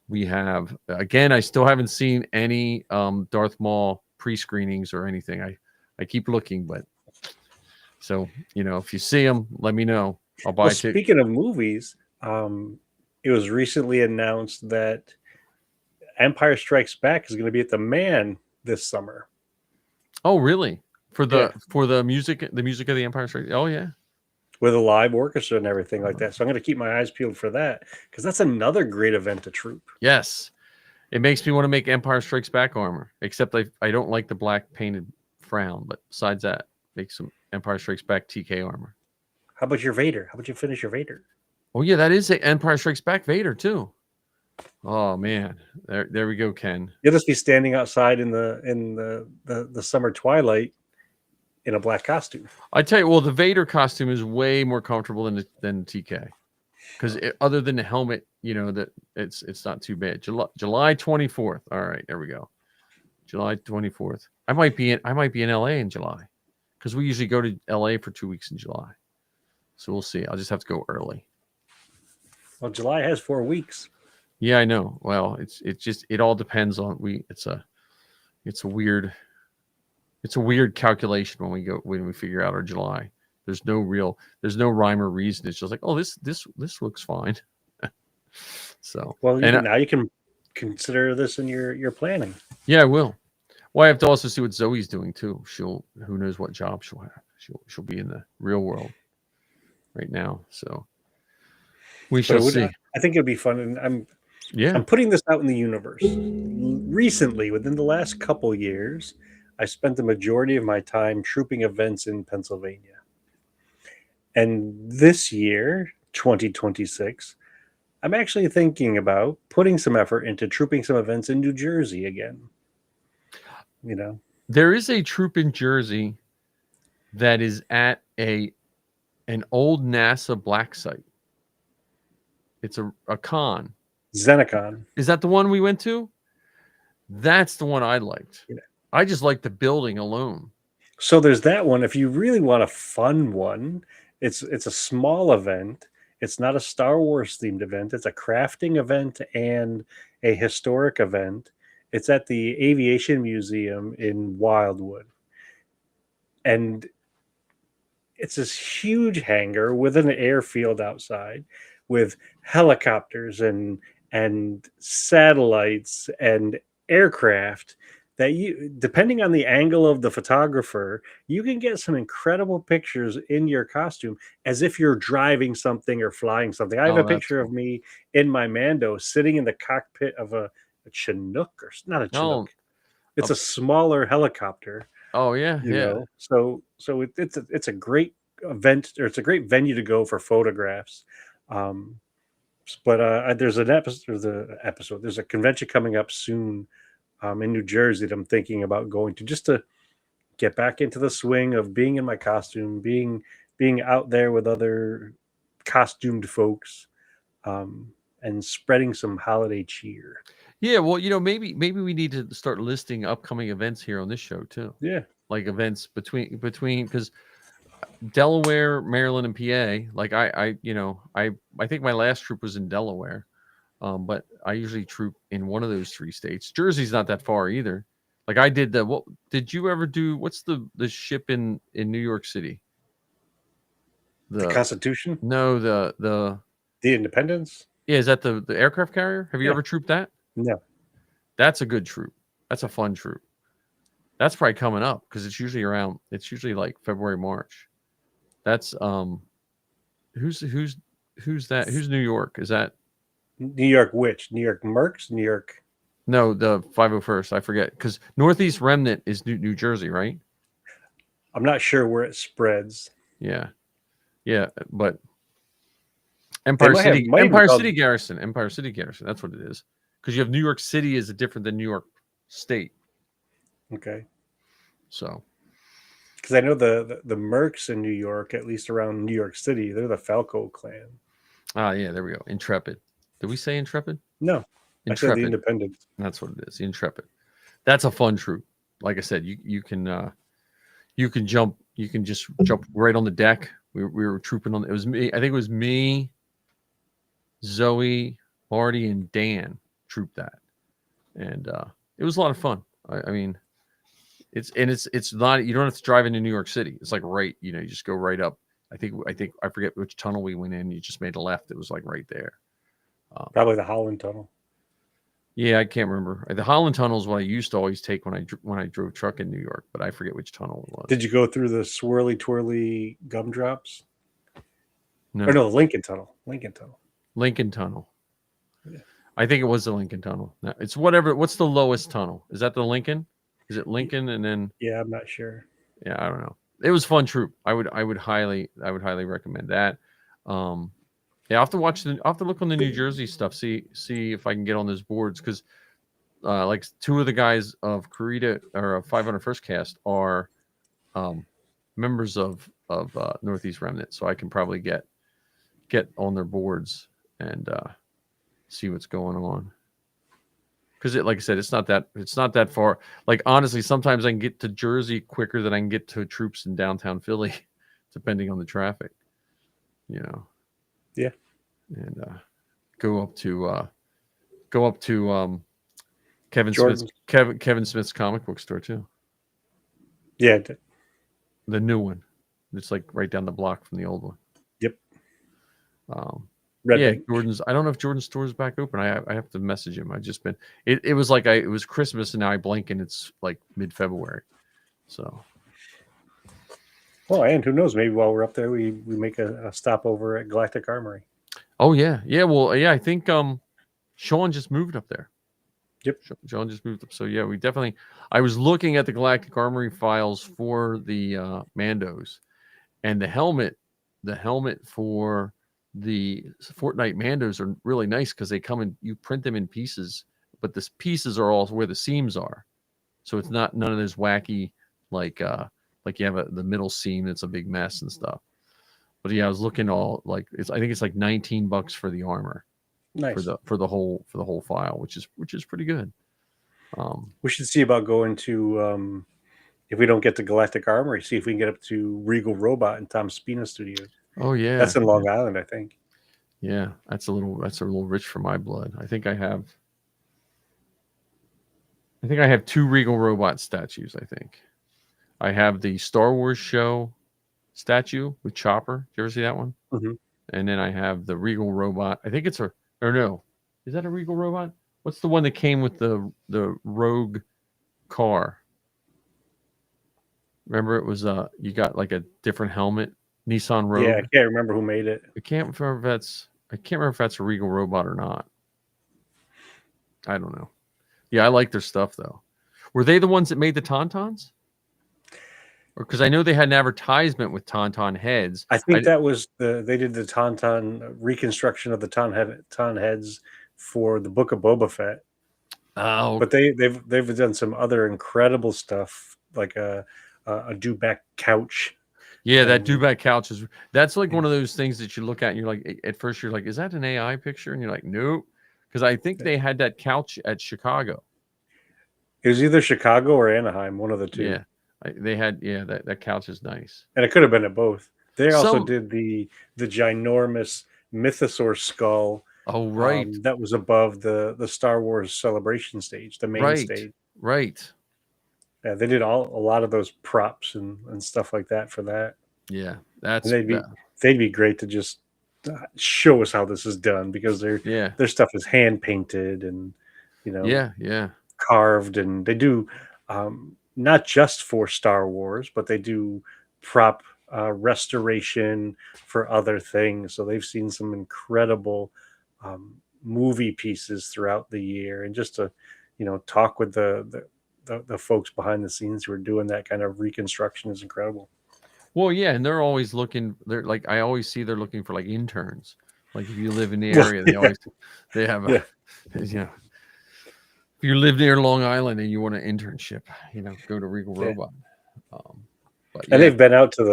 We have, again, I still haven't seen any Darth Maul pre-screenings or anything. I keep looking, but so, you know, if you see them, let me know. I'll buy tickets. Speaking of movies, it was recently announced that Empire Strikes Back is going to be at the Man this summer. Oh, really? For the music of the Empire Strikes. Oh, yeah. With a live orchestra and everything like that. So I'm going to keep my eyes peeled for that because that's another great event to troop. Yes. It makes me want to make Empire Strikes Back armor, except I don't like the black painted frown. But besides that, make some Empire Strikes Back TK armor. How about your Vader? How about you finish your Vader? Oh, yeah, that is a Empire Strikes Back Vader, too. Oh, man. There we go, Ken. You'll just be standing outside in the summer twilight in a black costume. I tell you, well, the Vader costume is way more comfortable than TK, because other than the helmet, you know, that it's not too bad. July 24th. All right, there we go. July 24th. I might be in LA in July, because we usually go to LA for 2 weeks in July. So we'll see. I'll just have to go early. Well, July has 4 weeks. Yeah, I know. Well, it all depends on it's a weird calculation when we figure out our July. There's no rhyme or reason. It's just like, oh, this looks fine. So, well, now you can consider this in your planning. Yeah, I will. Well, I have to also see what Zoe's doing too. Who knows what job she'll have. She'll be in the real world right now. So we shall see. I think it'll be fun, and I'm putting this out in the universe. Recently, within the last couple years, I spent the majority of my time trooping events in Pennsylvania. And this year, 2026, I'm actually thinking about putting some effort into trooping some events in New Jersey again. You know, there is a troop in Jersey that is at an old NASA black site. It's a con. Xenocon. Is that the one we went to? That's the one I liked. Yeah. I just like the building alone. So there's that one. If you really want a fun one, it's a small event. It's not a Star Wars themed event. It's a crafting event and a historic event. It's at the Aviation Museum in Wildwood. And it's this huge hangar with an airfield outside with helicopters and satellites and aircraft that you, depending on the angle of the photographer, you can get some incredible pictures in your costume as if you're driving something or flying something. I have a picture of me in my Mando sitting in the cockpit of a Chinook, or not a Chinook. It's a smaller helicopter. Oh yeah, you know? So it's a great event, or it's a great venue to go for photographs. But there's a convention coming up soon in New Jersey that I'm thinking about going to, just to get back into the swing of being in my costume, being out there with other costumed folks, and spreading some holiday cheer. Yeah, well, you know, maybe we need to start listing upcoming events here on this show too. Yeah, like events between because Delaware, Maryland, and PA. Like I think my last troop was in Delaware, but I usually troop in one of those 3 states. Jersey's not that far either. Like I did what did you ever do? What's the ship in New York City? The Constitution? No, the Independence. Yeah, is that the aircraft carrier? Have you ever trooped that? No. That's a good troop. That's a fun troop. That's probably coming up because it's usually like February, March. That's who's that? Who's New York? Is that New York which? New York Mercs? New York. no the 501st? I forget because Northeast Remnant is New Jersey, right? I'm not sure where it spreads. Yeah, but They Empire might have- City, might even Empire call- City Garrison, Empire City Garrison. That's what it is. Because you have New York City is different than New York State. Okay. So Because I know the Mercs in New York, at least around New York City, they're the Falco clan. yeah, there we go. Intrepid. Did we say Intrepid? No, I said the Intrepid. Independents. That's what it is. The Intrepid. That's a fun troop. Like I said, you can jump. You can just jump right on the deck. We were trooping on. It was me. I think it was me, Zoe, Marty, and Dan trooped that, and it was a lot of fun. I mean, it's not. You don't have to drive into New York City. It's like right. You just go right up. I think I forget which tunnel we went in. You just made a left. It was like right there. Probably the Holland Tunnel. Yeah, I can't remember. The Holland Tunnel is what I used to always take when I drove truck in New York, but I forget which tunnel it was. Did you go through the swirly twirly gumdrops? No, Or no, the Lincoln Tunnel. Lincoln Tunnel. Lincoln Tunnel. Yeah. I think it was the Lincoln Tunnel. No, it's whatever. What's the lowest tunnel? Is that the Lincoln? Is it Lincoln and then? Yeah, I'm not sure. Yeah, I don't know. It was fun troop. I would highly recommend that. Yeah, I'll have to look on the New Jersey stuff. See if I can get on those boards because like two of the guys of Karita or 501st Cast are members of Northeast Remnant, so I can probably get on their boards and see what's going on. Because like I said, it's not that far. Like honestly, sometimes I can get to Jersey quicker than I can get to troops in downtown Philly, depending on the traffic. Yeah. And go up to Kevin Jordan's. Kevin Smith's comic book store too. Yeah. The new one. It's like right down the block from the old one. Yep. Yeah, Bank. Jordan's. I don't know if Jordan's store is back open. I have to message him. I just been. It was like it was Christmas and now I blink and it's like mid-February. So. Well, and who knows? Maybe while we're up there, we make a stop over at Galactic Armory. Oh yeah. Well, yeah. I think Sean just moved up there. Yep. Sean just moved up. So yeah, we definitely. I was looking at the Galactic Armory files for the Mandos, and the helmet for the Fortnite Mandos are really nice because they come in. You print them in pieces, but the pieces are all where the seams are, so it's not none of those wacky like you have the middle seam that's a big mess and stuff. But yeah, I was looking all like I think it's like $19 for the armor. Nice. For the whole file, which is pretty good. We should see about going to if we don't get to Galactic Armory, see if we can get up to Regal Robot and Tom Spina Studios. Oh yeah, That's in Long Island, I think. Yeah, that's a little rich for my blood. I think I have two Regal Robot statues. I think I have the Star Wars show statue with Chopper. Did you ever see that one? Mm-hmm. And then I have the Regal Robot. I think it's no, is that a Regal Robot? What's the one that came with the Rogue car? Remember, it was you got like a different helmet, Nissan Rogue. Yeah, I can't remember who made it. I can't remember if that's a Regal Robot or not. I don't know. Yeah, I like their stuff though. Were they the ones that made the Tauntauns? Or because I know they had an advertisement with Tauntaun heads. I think that was they did the Tauntaun reconstruction of the Tauntaun heads for the Book of Boba Fett. Oh, But they've done some other incredible stuff, like a dewback couch. yeah, that dewback couch that's like one of those things that you look at and you're like, at first you're like, is that an AI picture? And you're like, nope, because I think they had that couch at Chicago. It was either Chicago or Anaheim, one of the two. Yeah, they had that couch is nice. And it could have been at both. They also Some- did the ginormous Mythosaur skull. Oh right, That was above the Star Wars celebration stage, the main stage. right. Yeah, they did a lot of those props and stuff like that for that. Yeah, that's And they'd be great to just show us how this is done because their stuff is hand painted and Yeah. carved, and they do not just for Star Wars, but they do prop restoration for other things. So they've seen some incredible movie pieces throughout the year, and just to talk with the folks behind the scenes who are doing that kind of reconstruction is incredible. Well, yeah, and they're always looking. They're like, I always see they're looking for like interns. Like if you live in the area, they have a Yeah. If you live near Long Island and you want an internship, go to Regal Yeah. Robot. But And yeah. they've been out to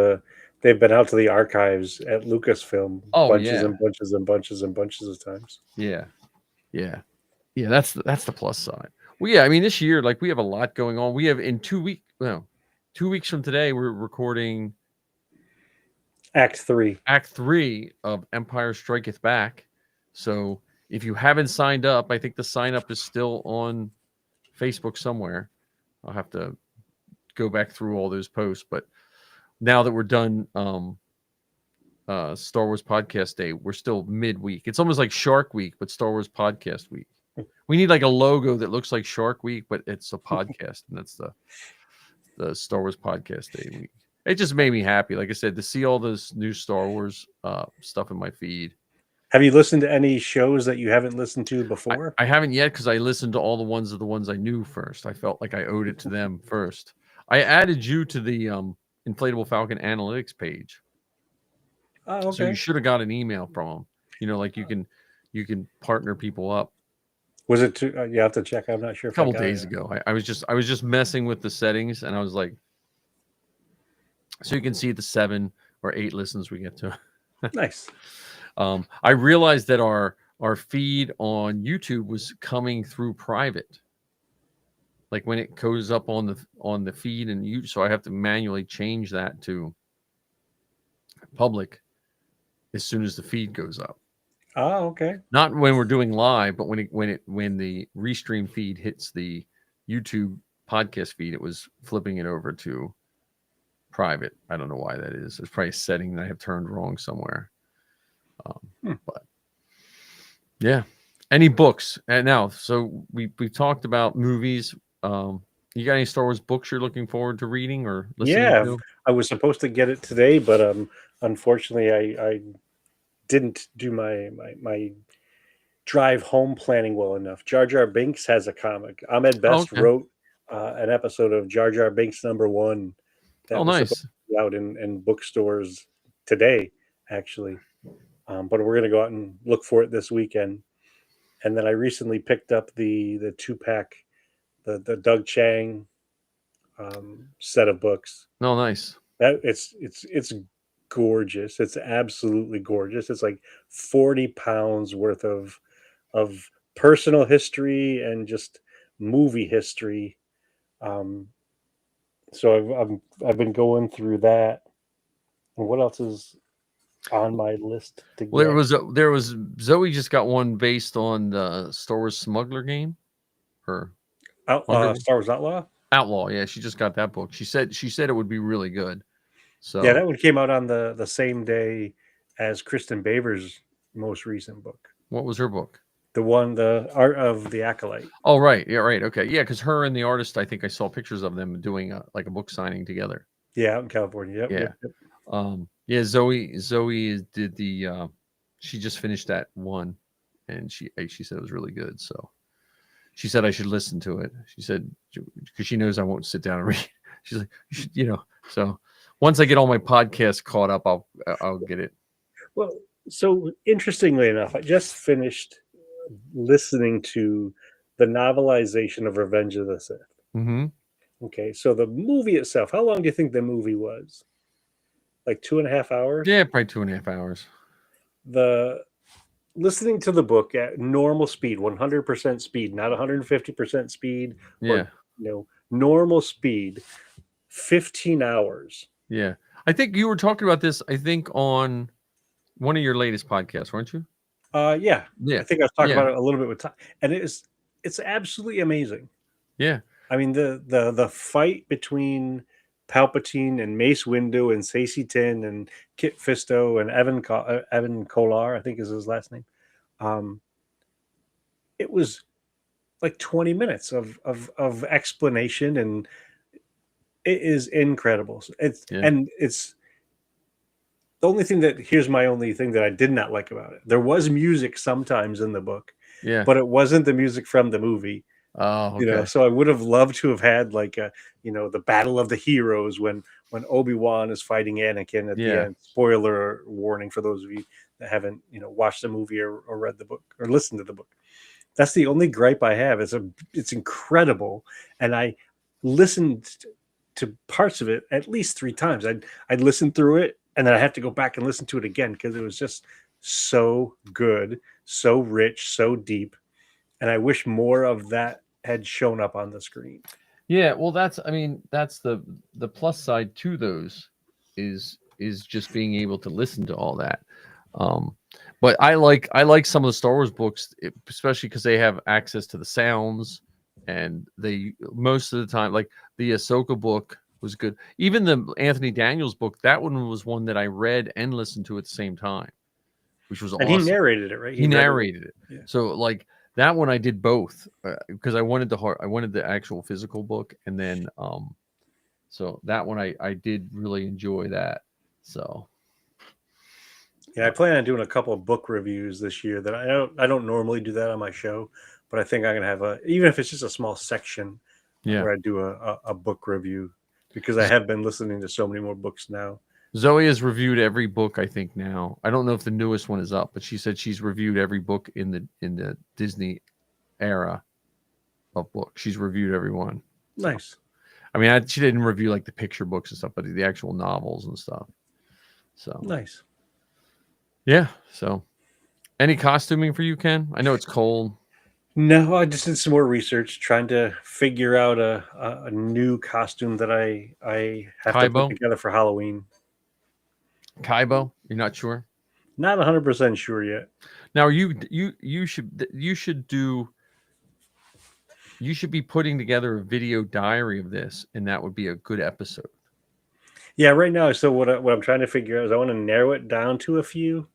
the archives at Lucasfilm bunches and bunches and bunches and bunches of times. Yeah. That's the plus side. Well, yeah, I mean this year, like we have a lot going on. We have in 2 weeks. Well, 2 weeks from today, we're recording Act 3 of Empire Striketh Back. So if you haven't signed up, I think the sign up is still on Facebook somewhere. I'll have to go back through all those posts. But now that we're done Star Wars Podcast Day, we're still midweek. It's almost like Shark Week, but Star Wars Podcast Week. We need like a logo that looks like Shark Week, but it's a podcast, and that's the Star Wars Podcast Day week. It just made me happy, like I said, to see all this new Star Wars stuff in my feed. Have you listened to any shows that you haven't listened to before? I haven't yet, because I listened to all the ones I knew first. I felt like I owed it to them first. I added you to the Inflatable Falcon analytics page. Oh, okay. So you should have got an email from them. Like you can partner people up. Was it too? You have to check. I'm not sure. A couple days ago, I was just messing with the settings, and I was like, so you can see the 7 or 8 listens we get to. Nice. I realized that our feed on YouTube was coming through private, like when it goes up on the feed, and so I have to manually change that to public as soon as the feed goes up. Oh, okay. Not when we're doing live, but when the Restream feed hits the YouTube podcast feed, it was flipping it over to private. I don't know why that is. There's probably a setting that I have turned wrong somewhere. But yeah, any books? And now, so we talked about movies. You got any Star Wars books you're looking forward to reading or listening to? I was supposed to get it today, but unfortunately, I didn't do my drive home planning well enough. Jar Jar Binks has a comic. Ahmed Best wrote an episode of Jar Jar Binks #1 that was nice. supposed to be out in bookstores today, actually. But we're going to go out and look for it this weekend. And then I recently picked up the 2-pack, the Doug Chang set of books. Oh, nice. That it's gorgeous. It's absolutely gorgeous. It's like 40 pounds worth of personal history and just movie history. So I've been going through that. And what else is on my list to get? Well, there was Zoe just got one based on the Star Wars Smuggler game. Star Wars Outlaw. Yeah, she just got that book. She said it would be really good. So yeah, that one came out on the same day as Kristen Baver's most recent book. What was her book? The Art of the Acolyte. Oh, right. Yeah, right. Okay. Yeah, because her and the artist, I think I saw pictures of them doing a book signing together. Yeah, out in California. Yep. Yeah. Zoe did the. She just finished that one, and she said it was really good. So she said I should listen to it. She said because she knows I won't sit down and read. She's like, So once I get all my podcasts caught up, I'll get it. Well, so interestingly enough, I just finished listening to the novelization of Revenge of the Sith. Mm-hmm. Okay, so the movie itself, how long do you think the movie was? Like 2.5 hours? Yeah, probably 2.5 hours. Listening to the book at normal speed, 100% speed, not 150% speed. Yeah. Normal speed, 15 hours. Yeah. I think you were talking about this, I think, on one of your latest podcasts, weren't you? Yeah. I think I was talking about it a little bit with time. And it's absolutely amazing. Yeah. I mean, the fight between Palpatine and Mace Windu and Saesee Tin and Kit Fisto and Evan Kolar, I think is his last name. It was like 20 minutes of explanation, and it is incredible. It's Yeah. and it's the only thing that here's my only thing that I did not like about it. There was music sometimes in the book, Yeah. but it wasn't the music from the movie. Oh, You know, okay. so I would have loved to have had like a, the battle of the heroes when Obi-Wan is fighting Anakin at the Yeah. end. Spoiler warning for those of you that haven't, watched the movie or read the book or listened to the book. That's the only gripe I have. It's incredible, and I listened to parts of it at least 3 times. I'd listen through it, and then I have to go back and listen to it again because it was just so good, so rich, so deep, and I wish more of that had shown up on the screen. Yeah, well, that's the plus side to those is just being able to listen to all that. But I like some of the Star Wars books, especially because they have access to the sounds, and they most of the time, like the Ahsoka book was good. Even the Anthony Daniels book, that one was one that I read and listened to at the same time, which was And he awesome. narrated it, right? He read it. narrated it. Yeah. So like that one I did both because I wanted the actual physical book, and then so that one I did really enjoy that. So Yeah, I plan on doing a couple of book reviews this year. That I don't normally do that on my show, but I think I'm gonna have even if it's just a small section yeah, where I do a book review, because I have been listening to so many more books now. Zoe has reviewed every book I think now. I don't know if the newest one is up, but she said she's reviewed every book in the Disney era of books. She's reviewed every one. Nice. I mean, she didn't review like the picture books and stuff, but the actual novels and stuff. So Nice. yeah. So any costuming for you, Ken? I know it's cold. No, I just did some more research trying to figure out a new costume that I have to Kaibo? put together for Halloween. Kaibo? You're not sure? Not 100% sure yet. Now you should be putting together a video diary of this, and that would be a good episode. Yeah, right now. So what I'm trying to figure out is I want to narrow it down to a few.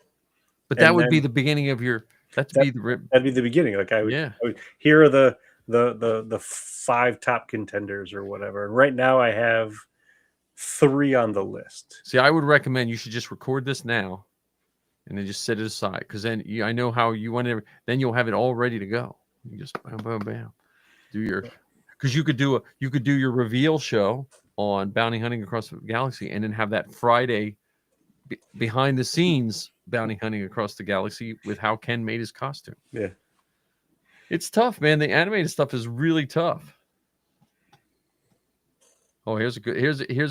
But that And would be then the beginning of your. That'd That- be the. That'd be the beginning. Like I Yeah. would here are the 5 top contenders or whatever. And right now I have 3 on the list. See, I would recommend you should just record this now, and then just set it aside, because then I know how you want it. Then you'll have it all ready to go. You just bam, bam, bam, do your. Because you could do your reveal show on Bounty Hunting Across the Galaxy, and then have that Friday behind the scenes Bounty Hunting Across the Galaxy with how Ken made his costume. Yeah. It's tough, man. The animated stuff is really tough. Oh, here's a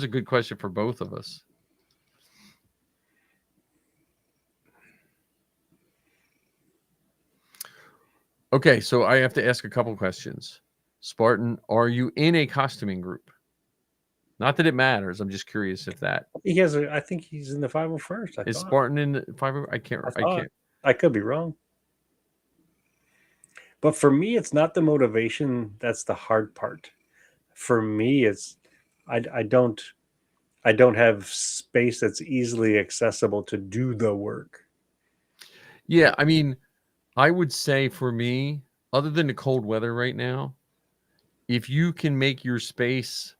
good question for both of us. Okay, so I have to ask a couple questions. Spartan, are you in a costuming group? Not that it matters. I'm just curious if that I think he's in the 501st. is Spartan in the 5. I can't. I could be wrong. But for me, it's not the motivation that's the hard part. For me, it's I don't have space that's easily accessible to do the work. Yeah, I mean, I would say for me, other than the cold weather right now, if you can make your space,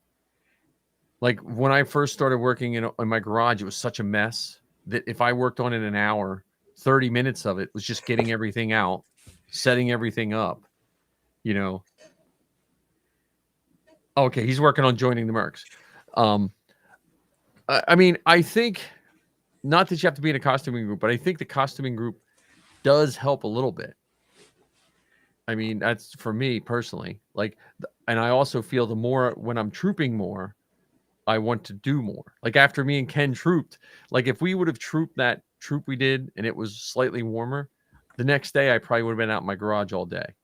like when I first started working in my garage, it was such a mess that if I worked on it an hour, 30 minutes of it was just getting everything out, setting everything up, Okay, he's working on joining the Mercs. I mean, I think not that you have to be in a costuming group, but I think the costuming group does help a little bit. I mean, that's for me personally. Like, and I also feel the more when I'm trooping more, I want to do more. Like after me and Ken trooped, like if we would have trooped that troop we did and it was slightly warmer, the next day I probably would have been out in my garage all day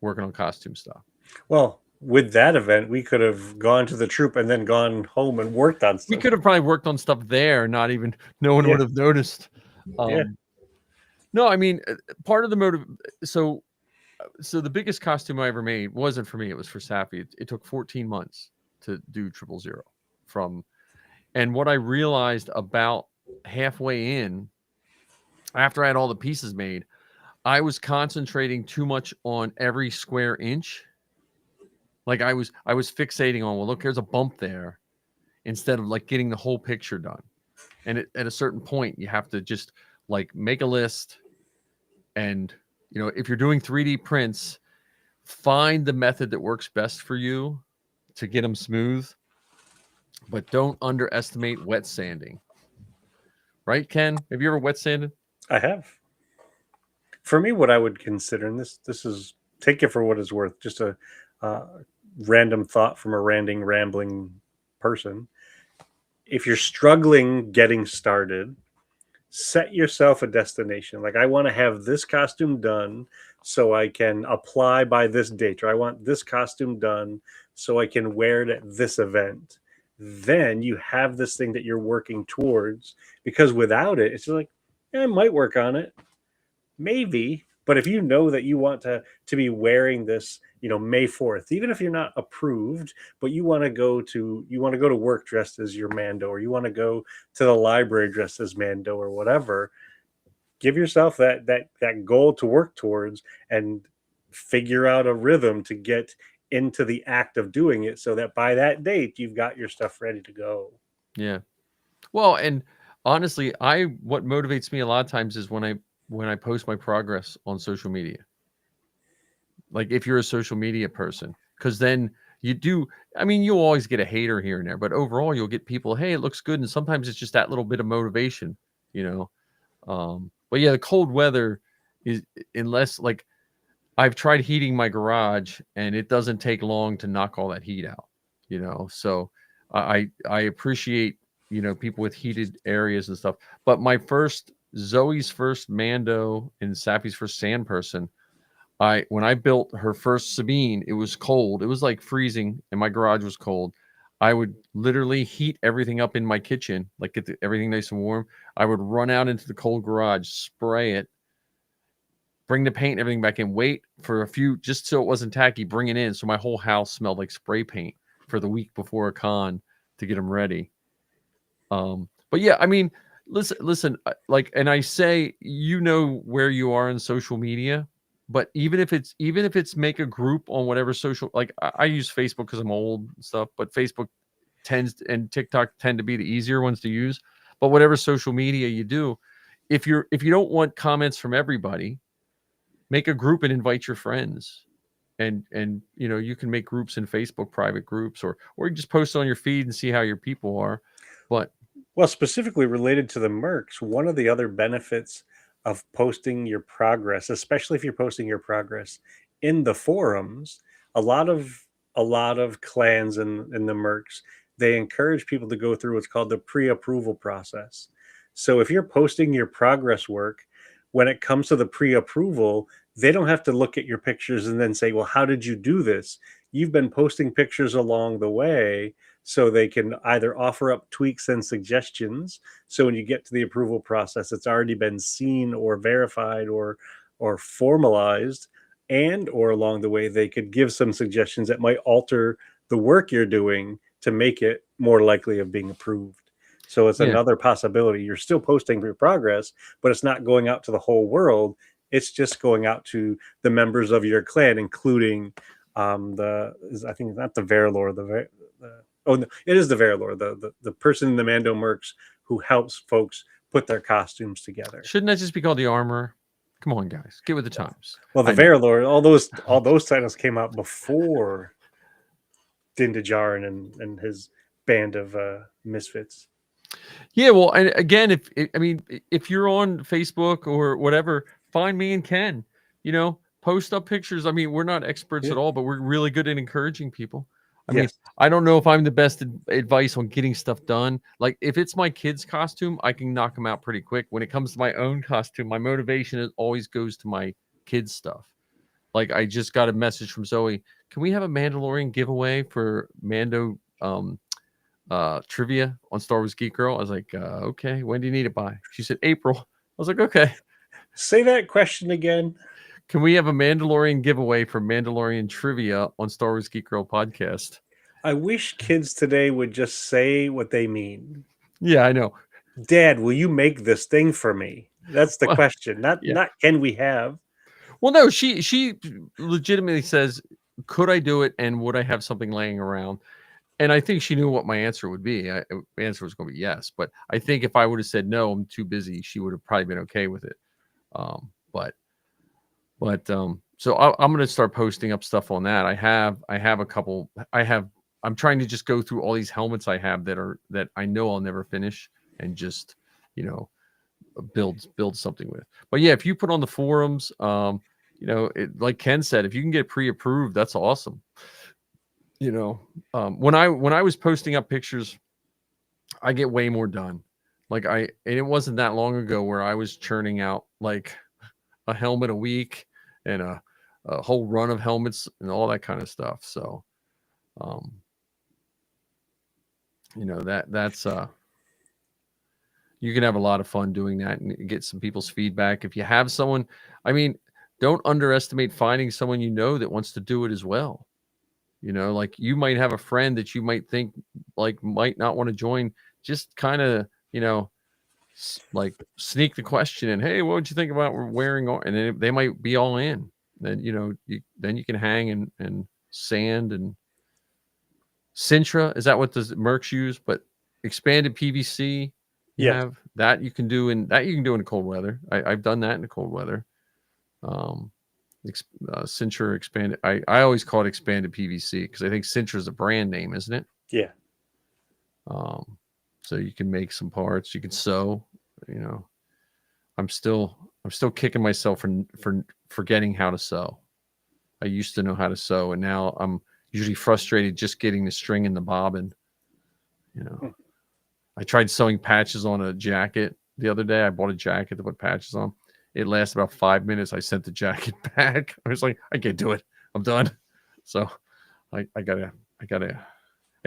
working on costume stuff. Well, with that event, we could have gone to the troop and then gone home and worked on stuff. We could have probably worked on stuff there, no one would have noticed. No, I mean, part of the motive. So the biggest costume I ever made wasn't for me; it was for Safi. It took 14 months to do 000 and what I realized about halfway in, after I had all the pieces made, I was concentrating too much on every square inch. Like I was fixating on, well, look, there's a bump there, instead of like getting the whole picture done. And at a certain point, you have to just like make a list. And, if you're doing 3D prints, find the method that works best for you to get them smooth, but don't underestimate wet sanding. Right, Ken? Have you ever wet sanded? I have. For me, what I would consider, and this is, take it for what it's worth, just a random thought from a rambling person. If you're struggling getting started, set yourself a destination. Like, I want to have this costume done so I can apply by this date, or I want this costume done so I can wear it at this event. Then you have this thing that you're working towards, because without it, it's just like, I might work on it, maybe. But if you know that you want to be wearing this, May 4th, even if you're not approved, but you want to go to work dressed as your Mando, or you want to go to the library dressed as Mando, or whatever, give yourself that goal to work towards, and figure out a rhythm to get into the act of doing it, so that by that date you've got your stuff ready to go. Yeah. Well, and honestly, what motivates me a lot of times is when I post my progress on social media. Like, if you're a social media person, because then you'll always get a hater here and there, but overall you'll get people, hey, it looks good. And sometimes it's just that little bit of motivation, but yeah, the cold weather is, unless, like, I've tried heating my garage and it doesn't take long to knock all that heat out, so I appreciate, people with heated areas and stuff. But Zoe's first Mando and Sappy's first Sand Person, when I built her first Sabine, it was cold. It was like freezing and my garage was cold. I would literally heat everything up in my kitchen, like get everything nice and warm. I would run out into the cold garage, spray it, bring the paint and everything back in, wait for a few, just so it wasn't tacky, bring it in. So my whole house smelled like spray paint for the week before a con to get them ready. But yeah, listen, like, and I say, where you are in social media, but even if it's make a group on whatever social, like I use Facebook because I'm old and stuff, but Facebook and TikTok tend to be the easier ones to use. But whatever social media you do, if you don't want comments from everybody, make a group and invite your friends. And you can make groups in Facebook, private groups, or you just post on your feed and see how your people are. But well, specifically related to the mercs, one of the other benefits of posting your progress, especially if you're posting your progress in the forums, a lot of clans in the mercs, they encourage people to go through what's called the pre-approval process. So if you're posting your progress work, when it comes to the pre-approval, they don't have to look at your pictures and then say, well, how did you do this? You've been posting pictures along the way, so they can either offer up tweaks and suggestions. So when you get to the approval process, it's already been seen or verified or formalized, or along the way, they could give some suggestions that might alter the work you're doing to make it more likely of being approved. So it's another possibility. You're still posting your progress, but it's not going out to the whole world. It's just going out to the members of your clan, including I think it's not the Verilor, it is the Verilor, the person in the Mando mercs who helps folks put their costumes together. Shouldn't that just be called the armorer? Come on, guys, get with the times. Well, the Verilor, all those titles came out before Din Djarin and his band of misfits. Yeah, well, and again, if you're on Facebook or whatever, find me and Ken. Post up pictures. We're not experts at all, but we're really good at encouraging people. I don't know if I'm the best advice on getting stuff done. Like, if it's my kid's costume, I can knock them out pretty quick. When it comes to my own costume, my motivation always goes to my kids' stuff. Like, I just got a message from Zoe. Can we have a Mandalorian giveaway for Mando trivia on Star Wars Geek Girl? I was like, okay. When do you need it by? She said April. I was like, okay. Say that question again. Can we have a Mandalorian giveaway for Mandalorian trivia on Star Wars Geek Girl podcast? I wish kids today would just say what they mean. Yeah, I know. Dad, will you make this thing for me? That's the question. Not can we have. Well, no, she legitimately says, "Could I do it, and would I have something laying around?" And I think she knew what my answer would be. My answer was going to be yes, but I think if I would have said no, I'm too busy, she would have probably been okay with it. Um, but so I'm going to start posting up stuff on that. I have a couple. I'm trying to just go through all these helmets I have that I know I'll never finish, and just build something with. But yeah, if you put on the forums, like Ken said, if you can get pre-approved, that's awesome. When I was posting up pictures, I get way more done. And it wasn't that long ago where I was churning out like a helmet a week and a whole run of helmets and all that kind of stuff. So, that's you can have a lot of fun doing that and get some people's feedback. If you have someone, I mean, don't underestimate finding someone that wants to do it as well. Like you might have a friend that you might think might not want to join. Just kind of, like sneak the question in. Hey, what would you think about wearing? And then they might be all in. Then then you can hang and sand and Sintra. Is that what the Mercs use? But expanded PVC. You have that you can do in cold weather. I've done that in the cold weather. Sintra expanded. I always call it expanded PVC because I think Sintra is a brand name, isn't it? Yeah. So you can make some parts. You can sew. I'm still kicking myself for forgetting how to sew. I used to know how to sew, and now I'm usually frustrated just getting the string and the bobbin. I tried sewing patches on a jacket the other day. I bought a jacket to put patches on. It lasted about 5 minutes. I sent the jacket back. I was like, I can't do it. I'm done. So I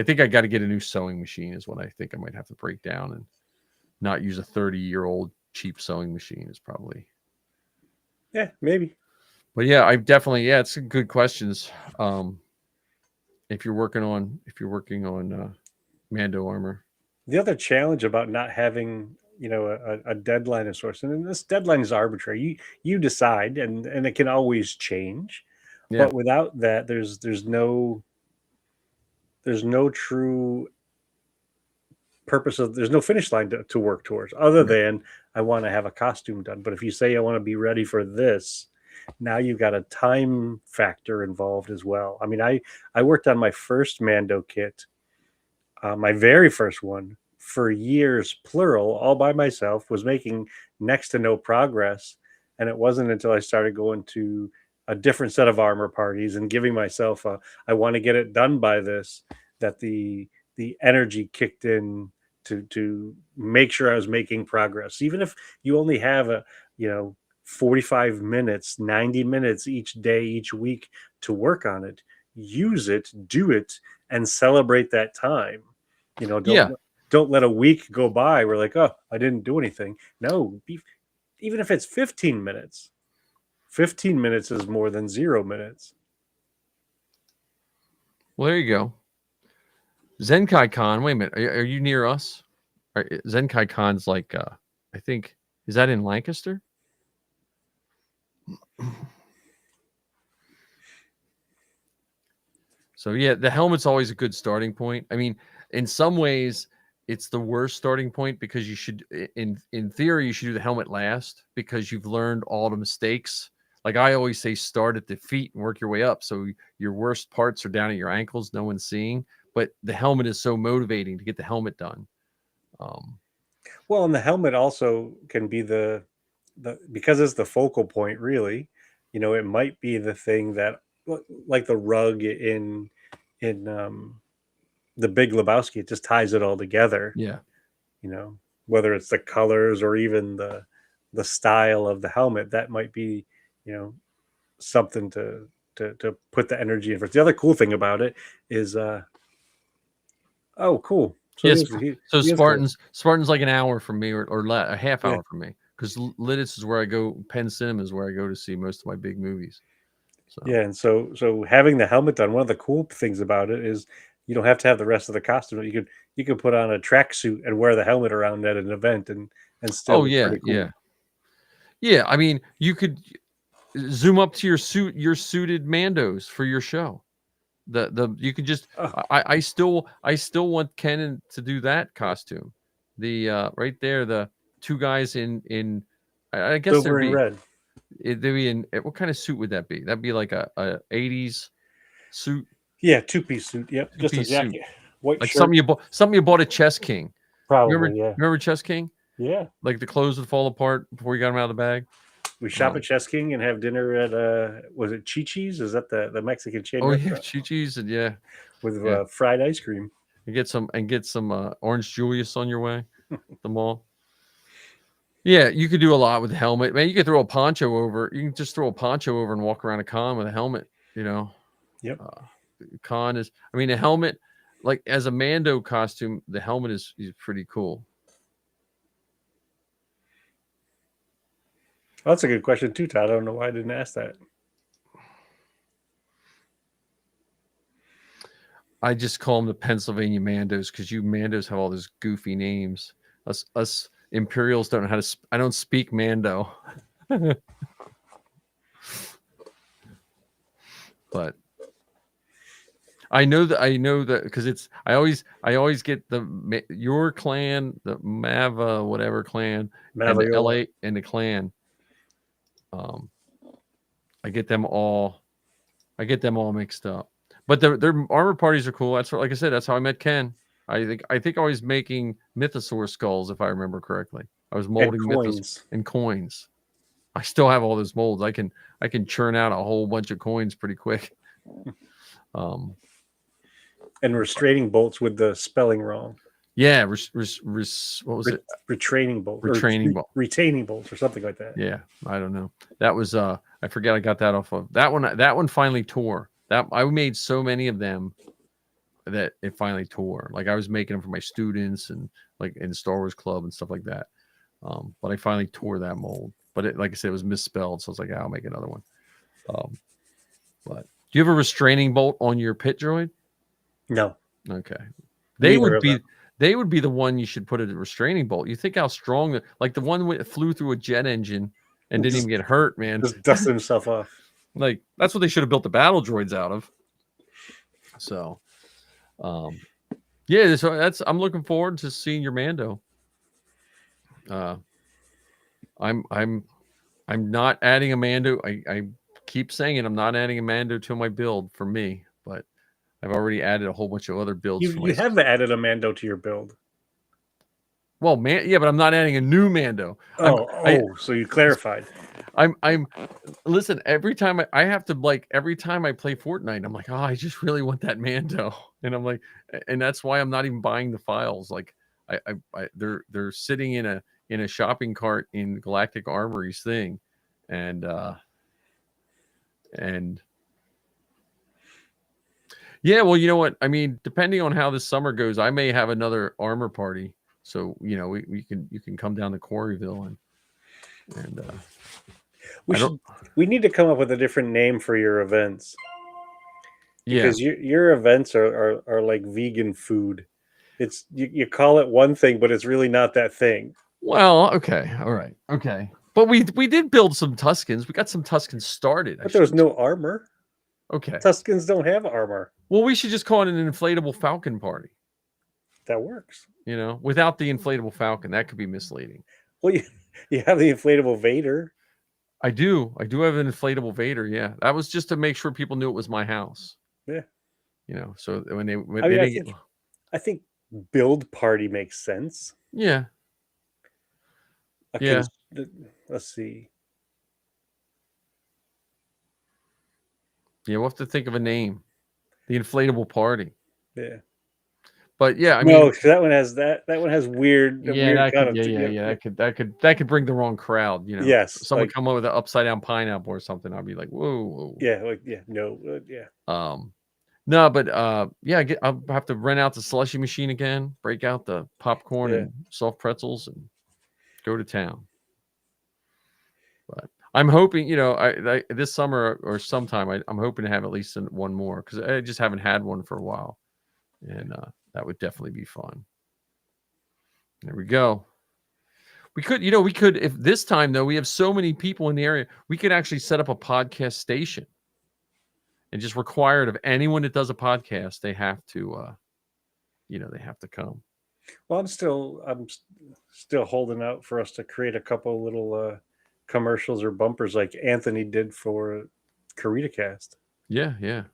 think I gotta get a new sewing machine is what I think I might have to break down and not use a 30-year-old cheap sewing machine is probably. Yeah, maybe. But yeah, it's good questions. If you're working on Mando armor. The other challenge about not having, a deadline of sorts, and this deadline is arbitrary. You decide, and it can always change. Yeah. But without that, there's no true purpose there's no finish line to work towards other than I want to have a costume done. But if you say I want to be ready for this, now you've got a time factor involved as well. I mean, I worked on my first Mando kit, my very first one, for years, plural, all by myself, was making next to no progress. And it wasn't until I started going to a different set of armor parties and giving myself I want to get it done by this, that the energy kicked in to make sure I was making progress. Even if you only have 45 minutes, 90 minutes each day, each week to work on it, use it, do it, and celebrate that time. Don't let a week go by. We're like, oh, I didn't do anything. No, even if it's 15 minutes, 15 minutes is more than 0 minutes. Well, there you go. Zenkai Con. Wait a minute. Are you near us? Zenkai Con's like, I think, is that in Lancaster? So yeah, the helmet's always a good starting point. I mean, in some ways, it's the worst starting point because you should, in theory, you should do the helmet last because you've learned all the mistakes. Like I always say, start at the feet and work your way up. So your worst parts are down at your ankles, no one's seeing. But the helmet is so motivating to get the helmet done. Well, and the helmet also can be the because it's the focal point, really. It might be the thing that, like the rug in the Big Lebowski, it just ties it all together. Yeah. Whether it's the colors or even the style of the helmet, that might be, something to put the energy in. The other cool thing about it is, oh, cool. So, yes. So Spartan's like an hour from me or a half hour from me because Lidditz is where I go. Penn Cinema is where I go to see most of my big movies. So. Yeah, and so having the helmet done, one of the cool things about it is you don't have to have the rest of the costume. You could put on a tracksuit and wear the helmet around at an event and still. Oh yeah, pretty cool. yeah. I mean, you could. zoom up to your suited Mandos for your show. You could just Oh. I still want Ken to do that costume. The right there, the two guys in I guess Silver they'd and red. they'd be in what kind of suit would that be? That'd be like a 80s suit, Yeah, two-piece suit. Yep, just a two-piece suit. jacket, white like shirt. something you bought at Chess King. Probably, yeah. Remember Chess King? Yeah. Like the clothes would fall apart before you got them out of the bag. We shop at Chess King and have dinner at was it Chi-Chi's? Is that the Mexican chain Oh yeah, restaurant? Chi-Chi's and yeah. With Yeah. fried ice cream. And get some orange Julius on your way at the mall. Yeah, you could do a lot with the helmet. Man, you could throw a poncho over. You can just throw a poncho over and walk around a con with a helmet, you know. Yep. Con is, I mean, a helmet, like as a Mando costume, the helmet is pretty cool. Well, that's a good question too, Todd. I don't know why I didn't ask that. I just call them the Pennsylvania Mandos because you Mandos have all those goofy names. Us Imperials don't know how to. I don't speak Mando. But I know that because it's I always get your clan, the Mava whatever clan, and the LA and the clan. I get them all mixed up. But their armor parties are cool. That's like I said. That's how I met Ken. I think I was making Mythosaur skulls, if I remember correctly. I was molding Mythosaur and coins. I still have all those molds. I can churn out a whole bunch of coins pretty quick. And restraining bolts with the spelling wrong. Yeah, what was it? Retraining bolts. Retaining bolts or something like that. Yeah, I don't know. That was I forget I got that off of that one. That one finally tore. That I made so many of them that it finally tore. Like I was making them for my students and like in Star Wars Club and stuff like that. But I finally tore that mold. But it, like I said, it was misspelled, so I was like, I'll make another one. But do you have a restraining bolt on your pit droid? No. Okay. They would be the one you should put a restraining bolt. You think how strong like the one flew through a jet engine and didn't even get hurt, man. Just dusted himself off. Like that's what they should have built the battle droids out of. So yeah, so I'm looking forward to seeing your Mando. I'm not adding a Mando. I keep saying it. I'm not adding a Mando to my build for me, but I've already added a whole bunch of other builds. You have added a Mando to your build. Well, yeah, but I'm not adding a new Mando. So you clarified. Listen, every time I have to every time I play Fortnite, I'm like, oh, I just really want that Mando. And I'm like, and that's why I'm not even buying the files. Like they're sitting in a shopping cart in Galactic Armory's thing. And yeah, well, you know what? I mean, depending on how this summer goes, I may have another armor party. So, you know, you can come down to Quarryville and we need to come up with a different name for your events. Yeah. Because your events are like vegan food. It's you call it one thing, but it's really not that thing. Well, okay. All right. Okay. But we did build some Tuskens. We got some Tuskens started. But there was no armor. Okay. Tuskens don't have armor. Well, we should just call it an inflatable Falcon party. That works. You know, without the inflatable Falcon, that could be misleading. Well, you have the inflatable Vader. I do have an inflatable Vader. Yeah, that was just to make sure people knew it was my house. Yeah. You know, so when I think build party makes sense. Yeah. Let's see. Yeah, we'll have to think of a name. The inflatable party. Yeah. But yeah, I mean, no, that one has weird. That could bring the wrong crowd. You know, yes. Someone come up with an upside down pineapple or something. I'll be like, whoa. Yeah, No, but I'll have to rent out the slushy machine again, break out the popcorn and soft pretzels, and go to town. But I'm hoping, you know, I this summer or sometime I'm hoping to have at least one more because I just haven't had one for a while, and that would definitely be fun. There we go. We could, if this time though, we have so many people in the area, we could actually set up a podcast station and just require it of anyone that does a podcast, they have to, they have to come. Well, I'm still holding out for us to create a couple little commercials or bumpers like Anthony did for CaritaCast. Yeah, yeah.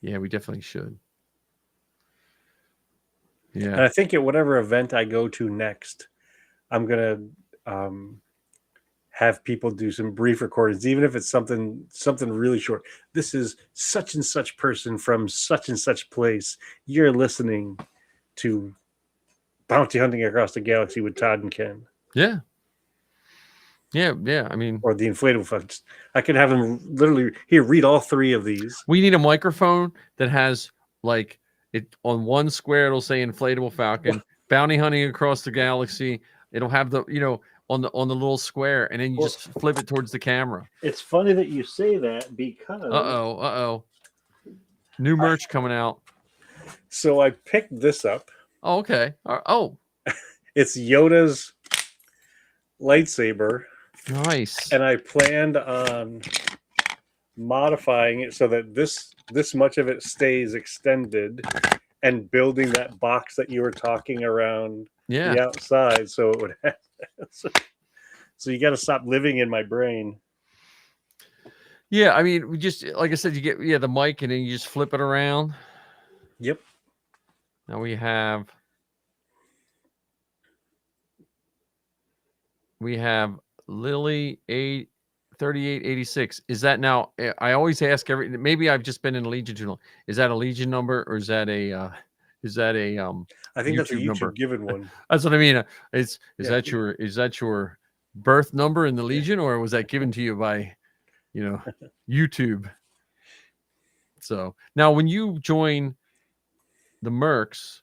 Yeah, we definitely should. And Yeah. I think at whatever event I go to next, I'm gonna have people do some brief recordings, even if it's something really short. This is such and such person from such and such place. You're listening to Bounty Hunting Across the Galaxy with Todd and Ken, Yeah. Yeah, yeah. I mean, or the Inflatable Falcon. I could have them literally here read all three of these. we need a microphone that has like it on one square, it'll say Inflatable Falcon, Bounty Hunting Across the Galaxy. It'll have the, on the little square, and then you just flip it towards the camera. It's funny that you say that because New merch coming out. So I picked this up. Oh, okay. Oh, It's Yoda's lightsaber, nice. and I planned on modifying it so that this much of it stays extended, and building that box that you were talking around Yeah. the outside, so it would have. So you got to stop living in my brain. Yeah, I mean, we just, like I said, you get the mic, and then you just flip it around. Yep. Now we have Lily 3886. Is that now? I always ask maybe I've just been in Legion too long. Is that a Legion number, or is that a I think that's a YouTube YouTube number? given one. That's what I mean. Is Yeah. that your birth number in the Legion, or was that given to you by, YouTube? So now, when you join the Mercs,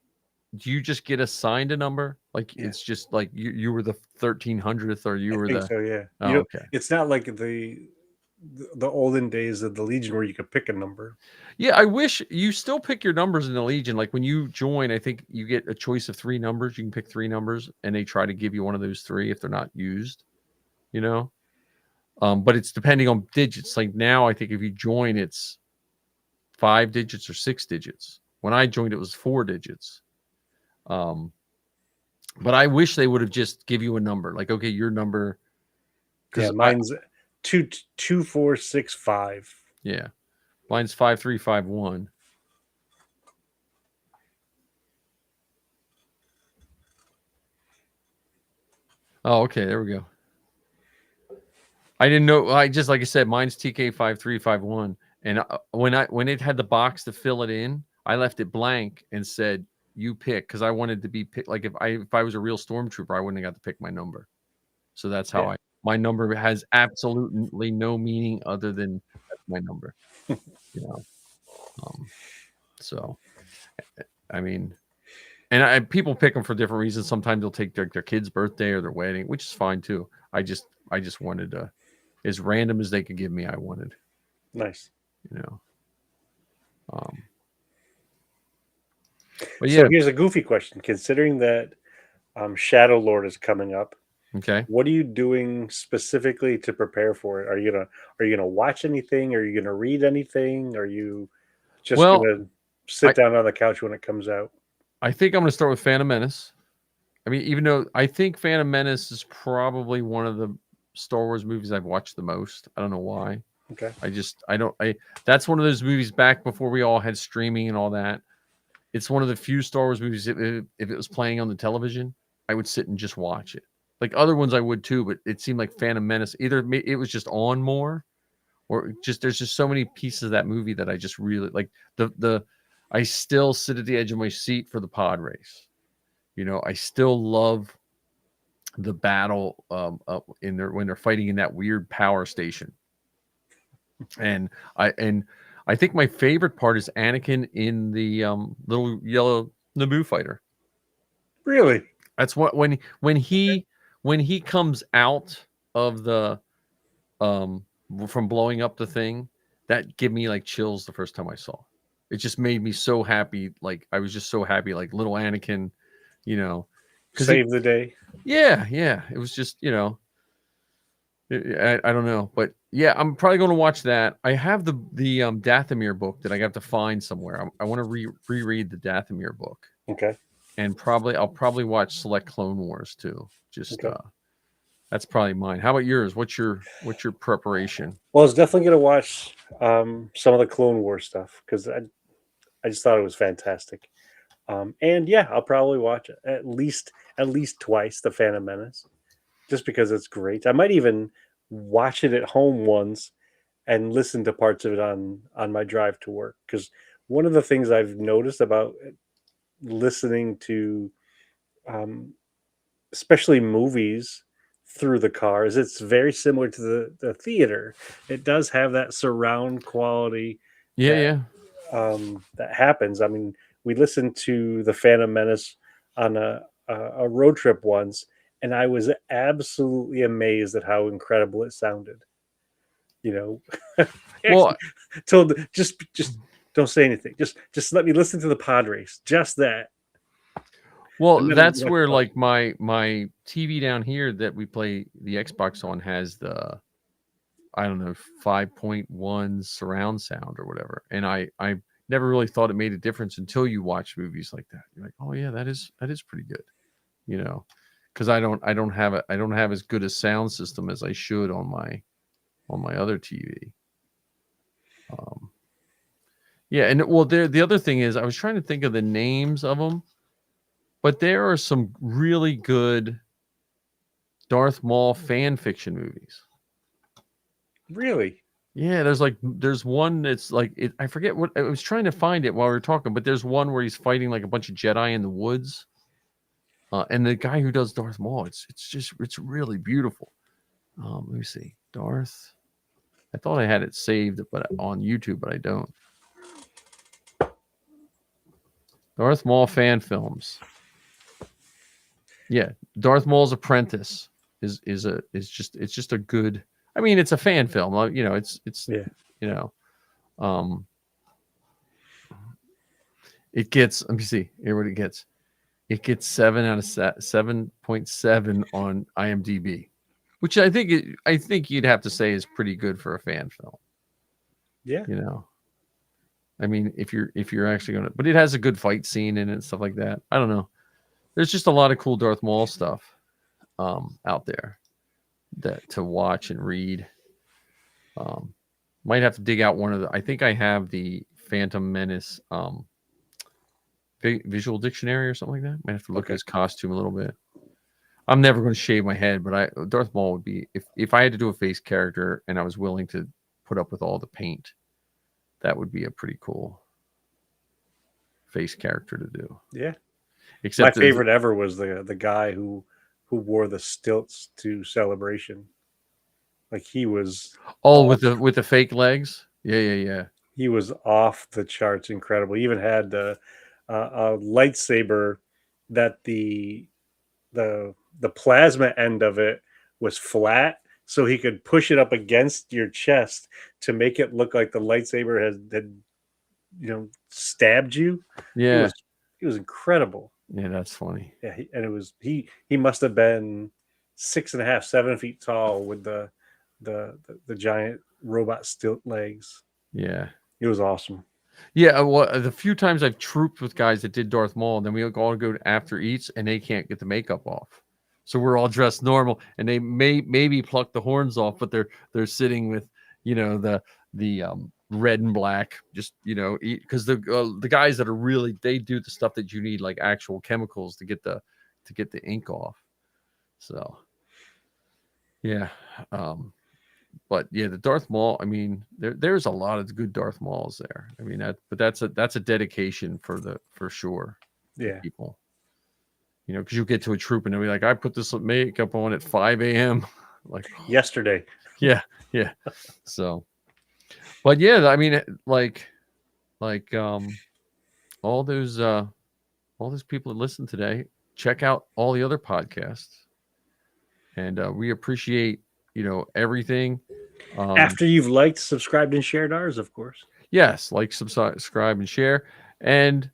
do you just get assigned a number? Like it's just like you were the 1300th, or you were I think the. so, yeah. Oh, okay. It's not like the olden days of the Legion where you could pick a number. Yeah, I wish you still pick your numbers in the Legion. Like when you join, I think you get a choice of 3 numbers. You can pick 3 numbers, and they try to give you one of those 3 if they're not used. But it's depending on digits. Like now, I think if you join, it's 5 digits or 6 digits. When I joined, it was 4 digits. But I wish they would have just give you a number. Like, okay, your number. Yeah, mine's 22465. Yeah, mine's 5351. Oh, okay, there we go. I didn't know. I just, like I said, mine's TK5351, and when it had the box to fill it in, I left it blank and said you pick, because I wanted to be picked. Like if I was a real stormtrooper, I wouldn't have got to pick my number. So that's how my number has absolutely no meaning other than that's my number. So I mean, and people pick them for different reasons. Sometimes they'll take their kid's birthday or their wedding, which is fine too. I just wanted to, as random as they could give me, I wanted. Nice. But yeah. So here's a goofy question. Considering that Shadow Lord is coming up, Okay. what are you doing specifically to prepare for it? Are you gonna watch anything? Are you gonna read anything? Are you just gonna sit down on the couch when it comes out? I think I'm gonna start with Phantom Menace. I mean, even though I think Phantom Menace is probably one of the Star Wars movies I've watched the most. I don't know why. Okay. That's one of those movies back before we all had streaming and all that. It's one of the few Star Wars movies, if it was playing on the television, I would sit and just watch it. Like other ones I would too, but it seemed like Phantom Menace, either it was just on more, or just there's just so many pieces of that movie that I just really like. I still sit at the edge of my seat for the pod race. I still love the battle when they're fighting in that weird power station. And I think my favorite part is Anakin in the little yellow Naboo fighter. Really? That's what when he comes out of the from blowing up the thing, that gave me like chills the first time I saw. It just made me so happy. Like I was just so happy. Like little Anakin, Save the day. Yeah, it was just, I don't know, but yeah, I'm probably going to watch that. I have the Dathomir book that I got to find somewhere. I want to reread the Dathomir book, Okay. and I'll probably watch Select Clone Wars too. Just Okay. that's probably mine. How about yours? What's your preparation? Well, I was definitely going to watch some of the Clone Wars stuff because I just thought it was fantastic. And yeah, I'll probably watch it at least twice, The Phantom Menace, just because it's great. I might even watch it at home once and listen to parts of it on my drive to work. Because one of the things I've noticed about listening to, especially movies through the car, is it's very similar to the theater. It does have that surround quality Yeah. that happens. I mean, we listened to The Phantom Menace on a road trip once, and I was absolutely amazed at how incredible it sounded. Well, Told just don't say anything. Just let me listen to the pod race. Just that. Well, And then that's I'm where like, like my TV down here that we play the Xbox on has the, I don't know, 5.1 surround sound or whatever. And I never really thought it made a difference until you watch movies like that. You're like, oh yeah, that is pretty good, because I don't have as good a sound system as I should on my other TV. Yeah, and well, the other thing is I was trying to think of the names of them, but there are some really good Darth Maul fan fiction movies. really? Yeah, there's one that's like I forget what I was trying to find it while we were talking, but there's one where he's fighting like a bunch of Jedi in the woods, and the guy who does Darth Maul, it's really beautiful. Let me see, Darth. I thought I had it saved, but on YouTube, but I don't. Darth Maul fan films. Yeah, Darth Maul's Apprentice is just a good. I mean, it's a fan film. It's Yeah. It gets. Let me see here what it gets. It gets 7.7 on IMDb, which I think you'd have to say is pretty good for a fan film. Yeah. I mean, if you're actually gonna, but it has a good fight scene in it and stuff like that. I don't know. There's just a lot of cool Darth Maul stuff out there that to watch and read. Might have to dig out one of the. I think I have the Phantom Menace visual dictionary or something like that. Might have to look at his costume a little bit. I'm never going to shave my head, but Darth Maul would be if I had to do a face character and I was willing to put up with all the paint, that would be a pretty cool face character to do. Yeah. Except my favorite ever was the guy who wore the stilts to Celebration. Like he was with the fake legs. Yeah. He was off the charts, incredible. He even had a lightsaber that the plasma end of it was flat, so he could push it up against your chest to make it look like the lightsaber had stabbed you. Yeah, it was incredible. Yeah, that's funny. Yeah, he must have been 6.5, 7 feet tall with the giant robot stilt legs. Yeah, it was awesome. Yeah, well, the few times I've trooped with guys that did Darth Maul, and then we all go after eats, and they can't get the makeup off, so we're all dressed normal, and they maybe pluck the horns off, but they're sitting with the red and black, just because the guys that are really, they do the stuff that you need, like actual chemicals to get the ink off. So yeah, but yeah, the Darth Maul, I mean, there's a lot of good Darth Mauls there. I mean, that's a dedication for sure. Yeah, people, because you get to a troop and they'll be like, I put this makeup on at 5 a.m. like yesterday. Yeah. So, but yeah, I mean, like all those people that listen today, check out all the other podcasts, and we appreciate everything. After you've liked, subscribed, and shared ours, of course. Yes, like, subscribe, and share, and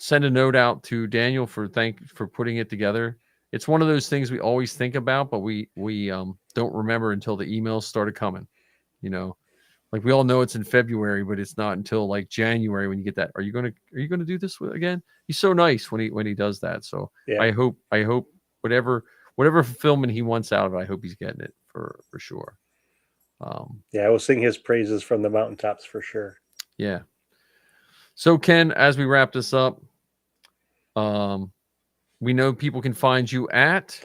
send a note out to Daniel for putting it together. It's one of those things we always think about, but we don't remember until the emails started coming. You know, like we all know it's in February, but it's not until like January when you get that. Are you gonna do this again? He's so nice when he does that. So Yeah. I hope whatever fulfillment he wants out of it, I hope he's getting it for sure. Yeah, I will sing his praises from the mountaintops for sure. Yeah. So Ken, as we wrap this up, we know people can find you at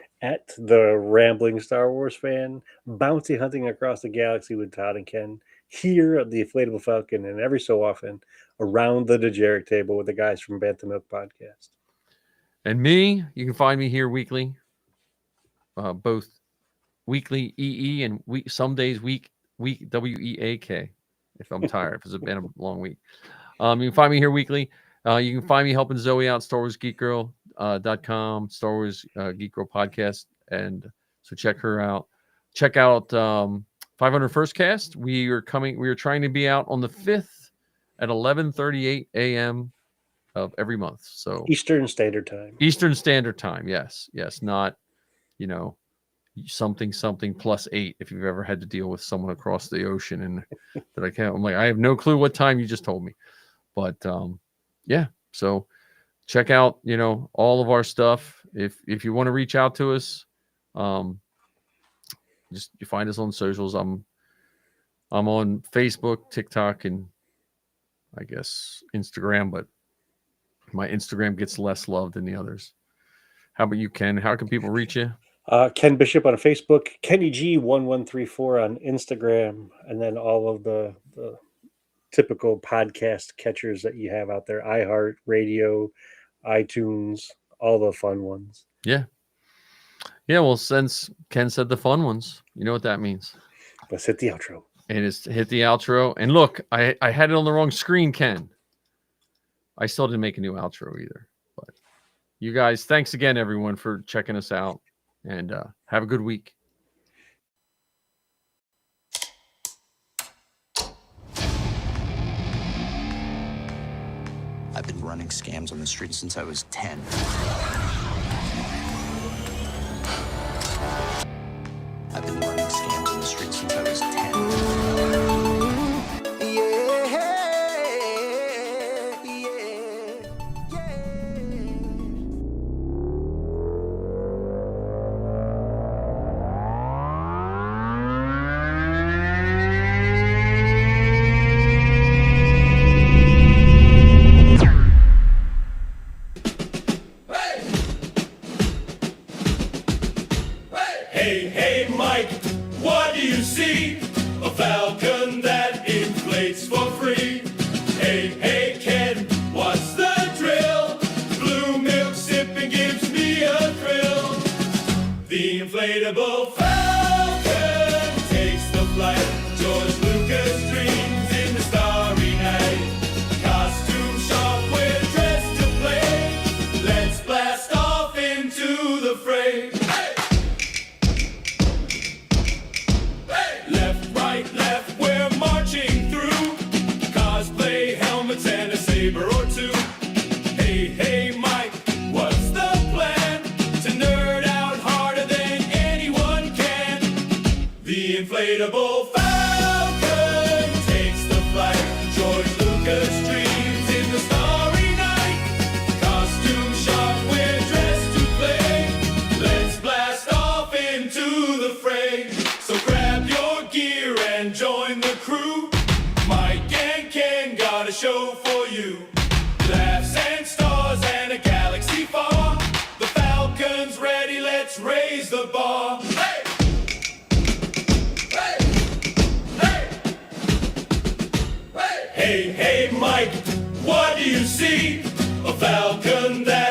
the Rambling Star Wars Fan, bounty hunting across the galaxy with Todd and Ken, here at the Inflatable Falcon, and every so often around the Dejeric table with the guys from Bantam Milk Podcast. And me, you can find me here weekly, both weekly EE and some days week WEAK. If I'm tired, if it's been a long week, you can find me here weekly. You can find me helping Zoe out, StarWarsGeekGirl.com, Star Wars Geek Girl Podcast, and so check her out. Check out 500 First Cast. We are trying to be out on the 5th at 11:38 a.m. of every month. So Eastern Standard Time. Eastern Standard Time. Yes, not something +8 if you've ever had to deal with someone across the ocean and that I can't. I'm like, I have no clue what time you just told me, but yeah. So check out all of our stuff. If you want to reach out to us, just you find us on socials. I'm on Facebook, TikTok, and I guess Instagram, but my Instagram gets less love than the others. How about you, Ken? How can people reach you? Ken Bishop on Facebook, Kenny G1134 on Instagram, and then all of the typical podcast catchers that you have out there: iHeart Radio, iTunes, all the fun ones. Yeah. Well, since Ken said the fun ones, you know what that means. Let's hit the outro. And it's hit the outro. And look, I had it on the wrong screen, Ken. I still didn't make a new outro either. But you guys, thanks again, everyone, for checking us out. And have a good week. I've been running scams on the street since I was 10. I've been running scams on the street since I was 10. Hey, Mike, what do you see? A falcon that inflates for free. Hey, Ken, what's the drill? Blue milk sipping gives me a thrill. The inflatable falcon takes the flight. George Lucas dreams in the starry night. Costume shop, we're dressed to play. Let's blast off into the fray. Left, we're marching through. Cosplay helmets and a saber or two. Hey, Mike, what's the plan? To nerd out harder than anyone can. The inflatable falcon takes the flight. George Lucas dreams in the starry night. Costume shop, we're dressed to play. Let's blast off into the fray. So grab your gear and join the crew. Mike and Ken got a show for you. Laughs and stars and a galaxy far. The Falcon's ready, let's raise the bar. Hey! Hey, Mike, what do you see? A falcon that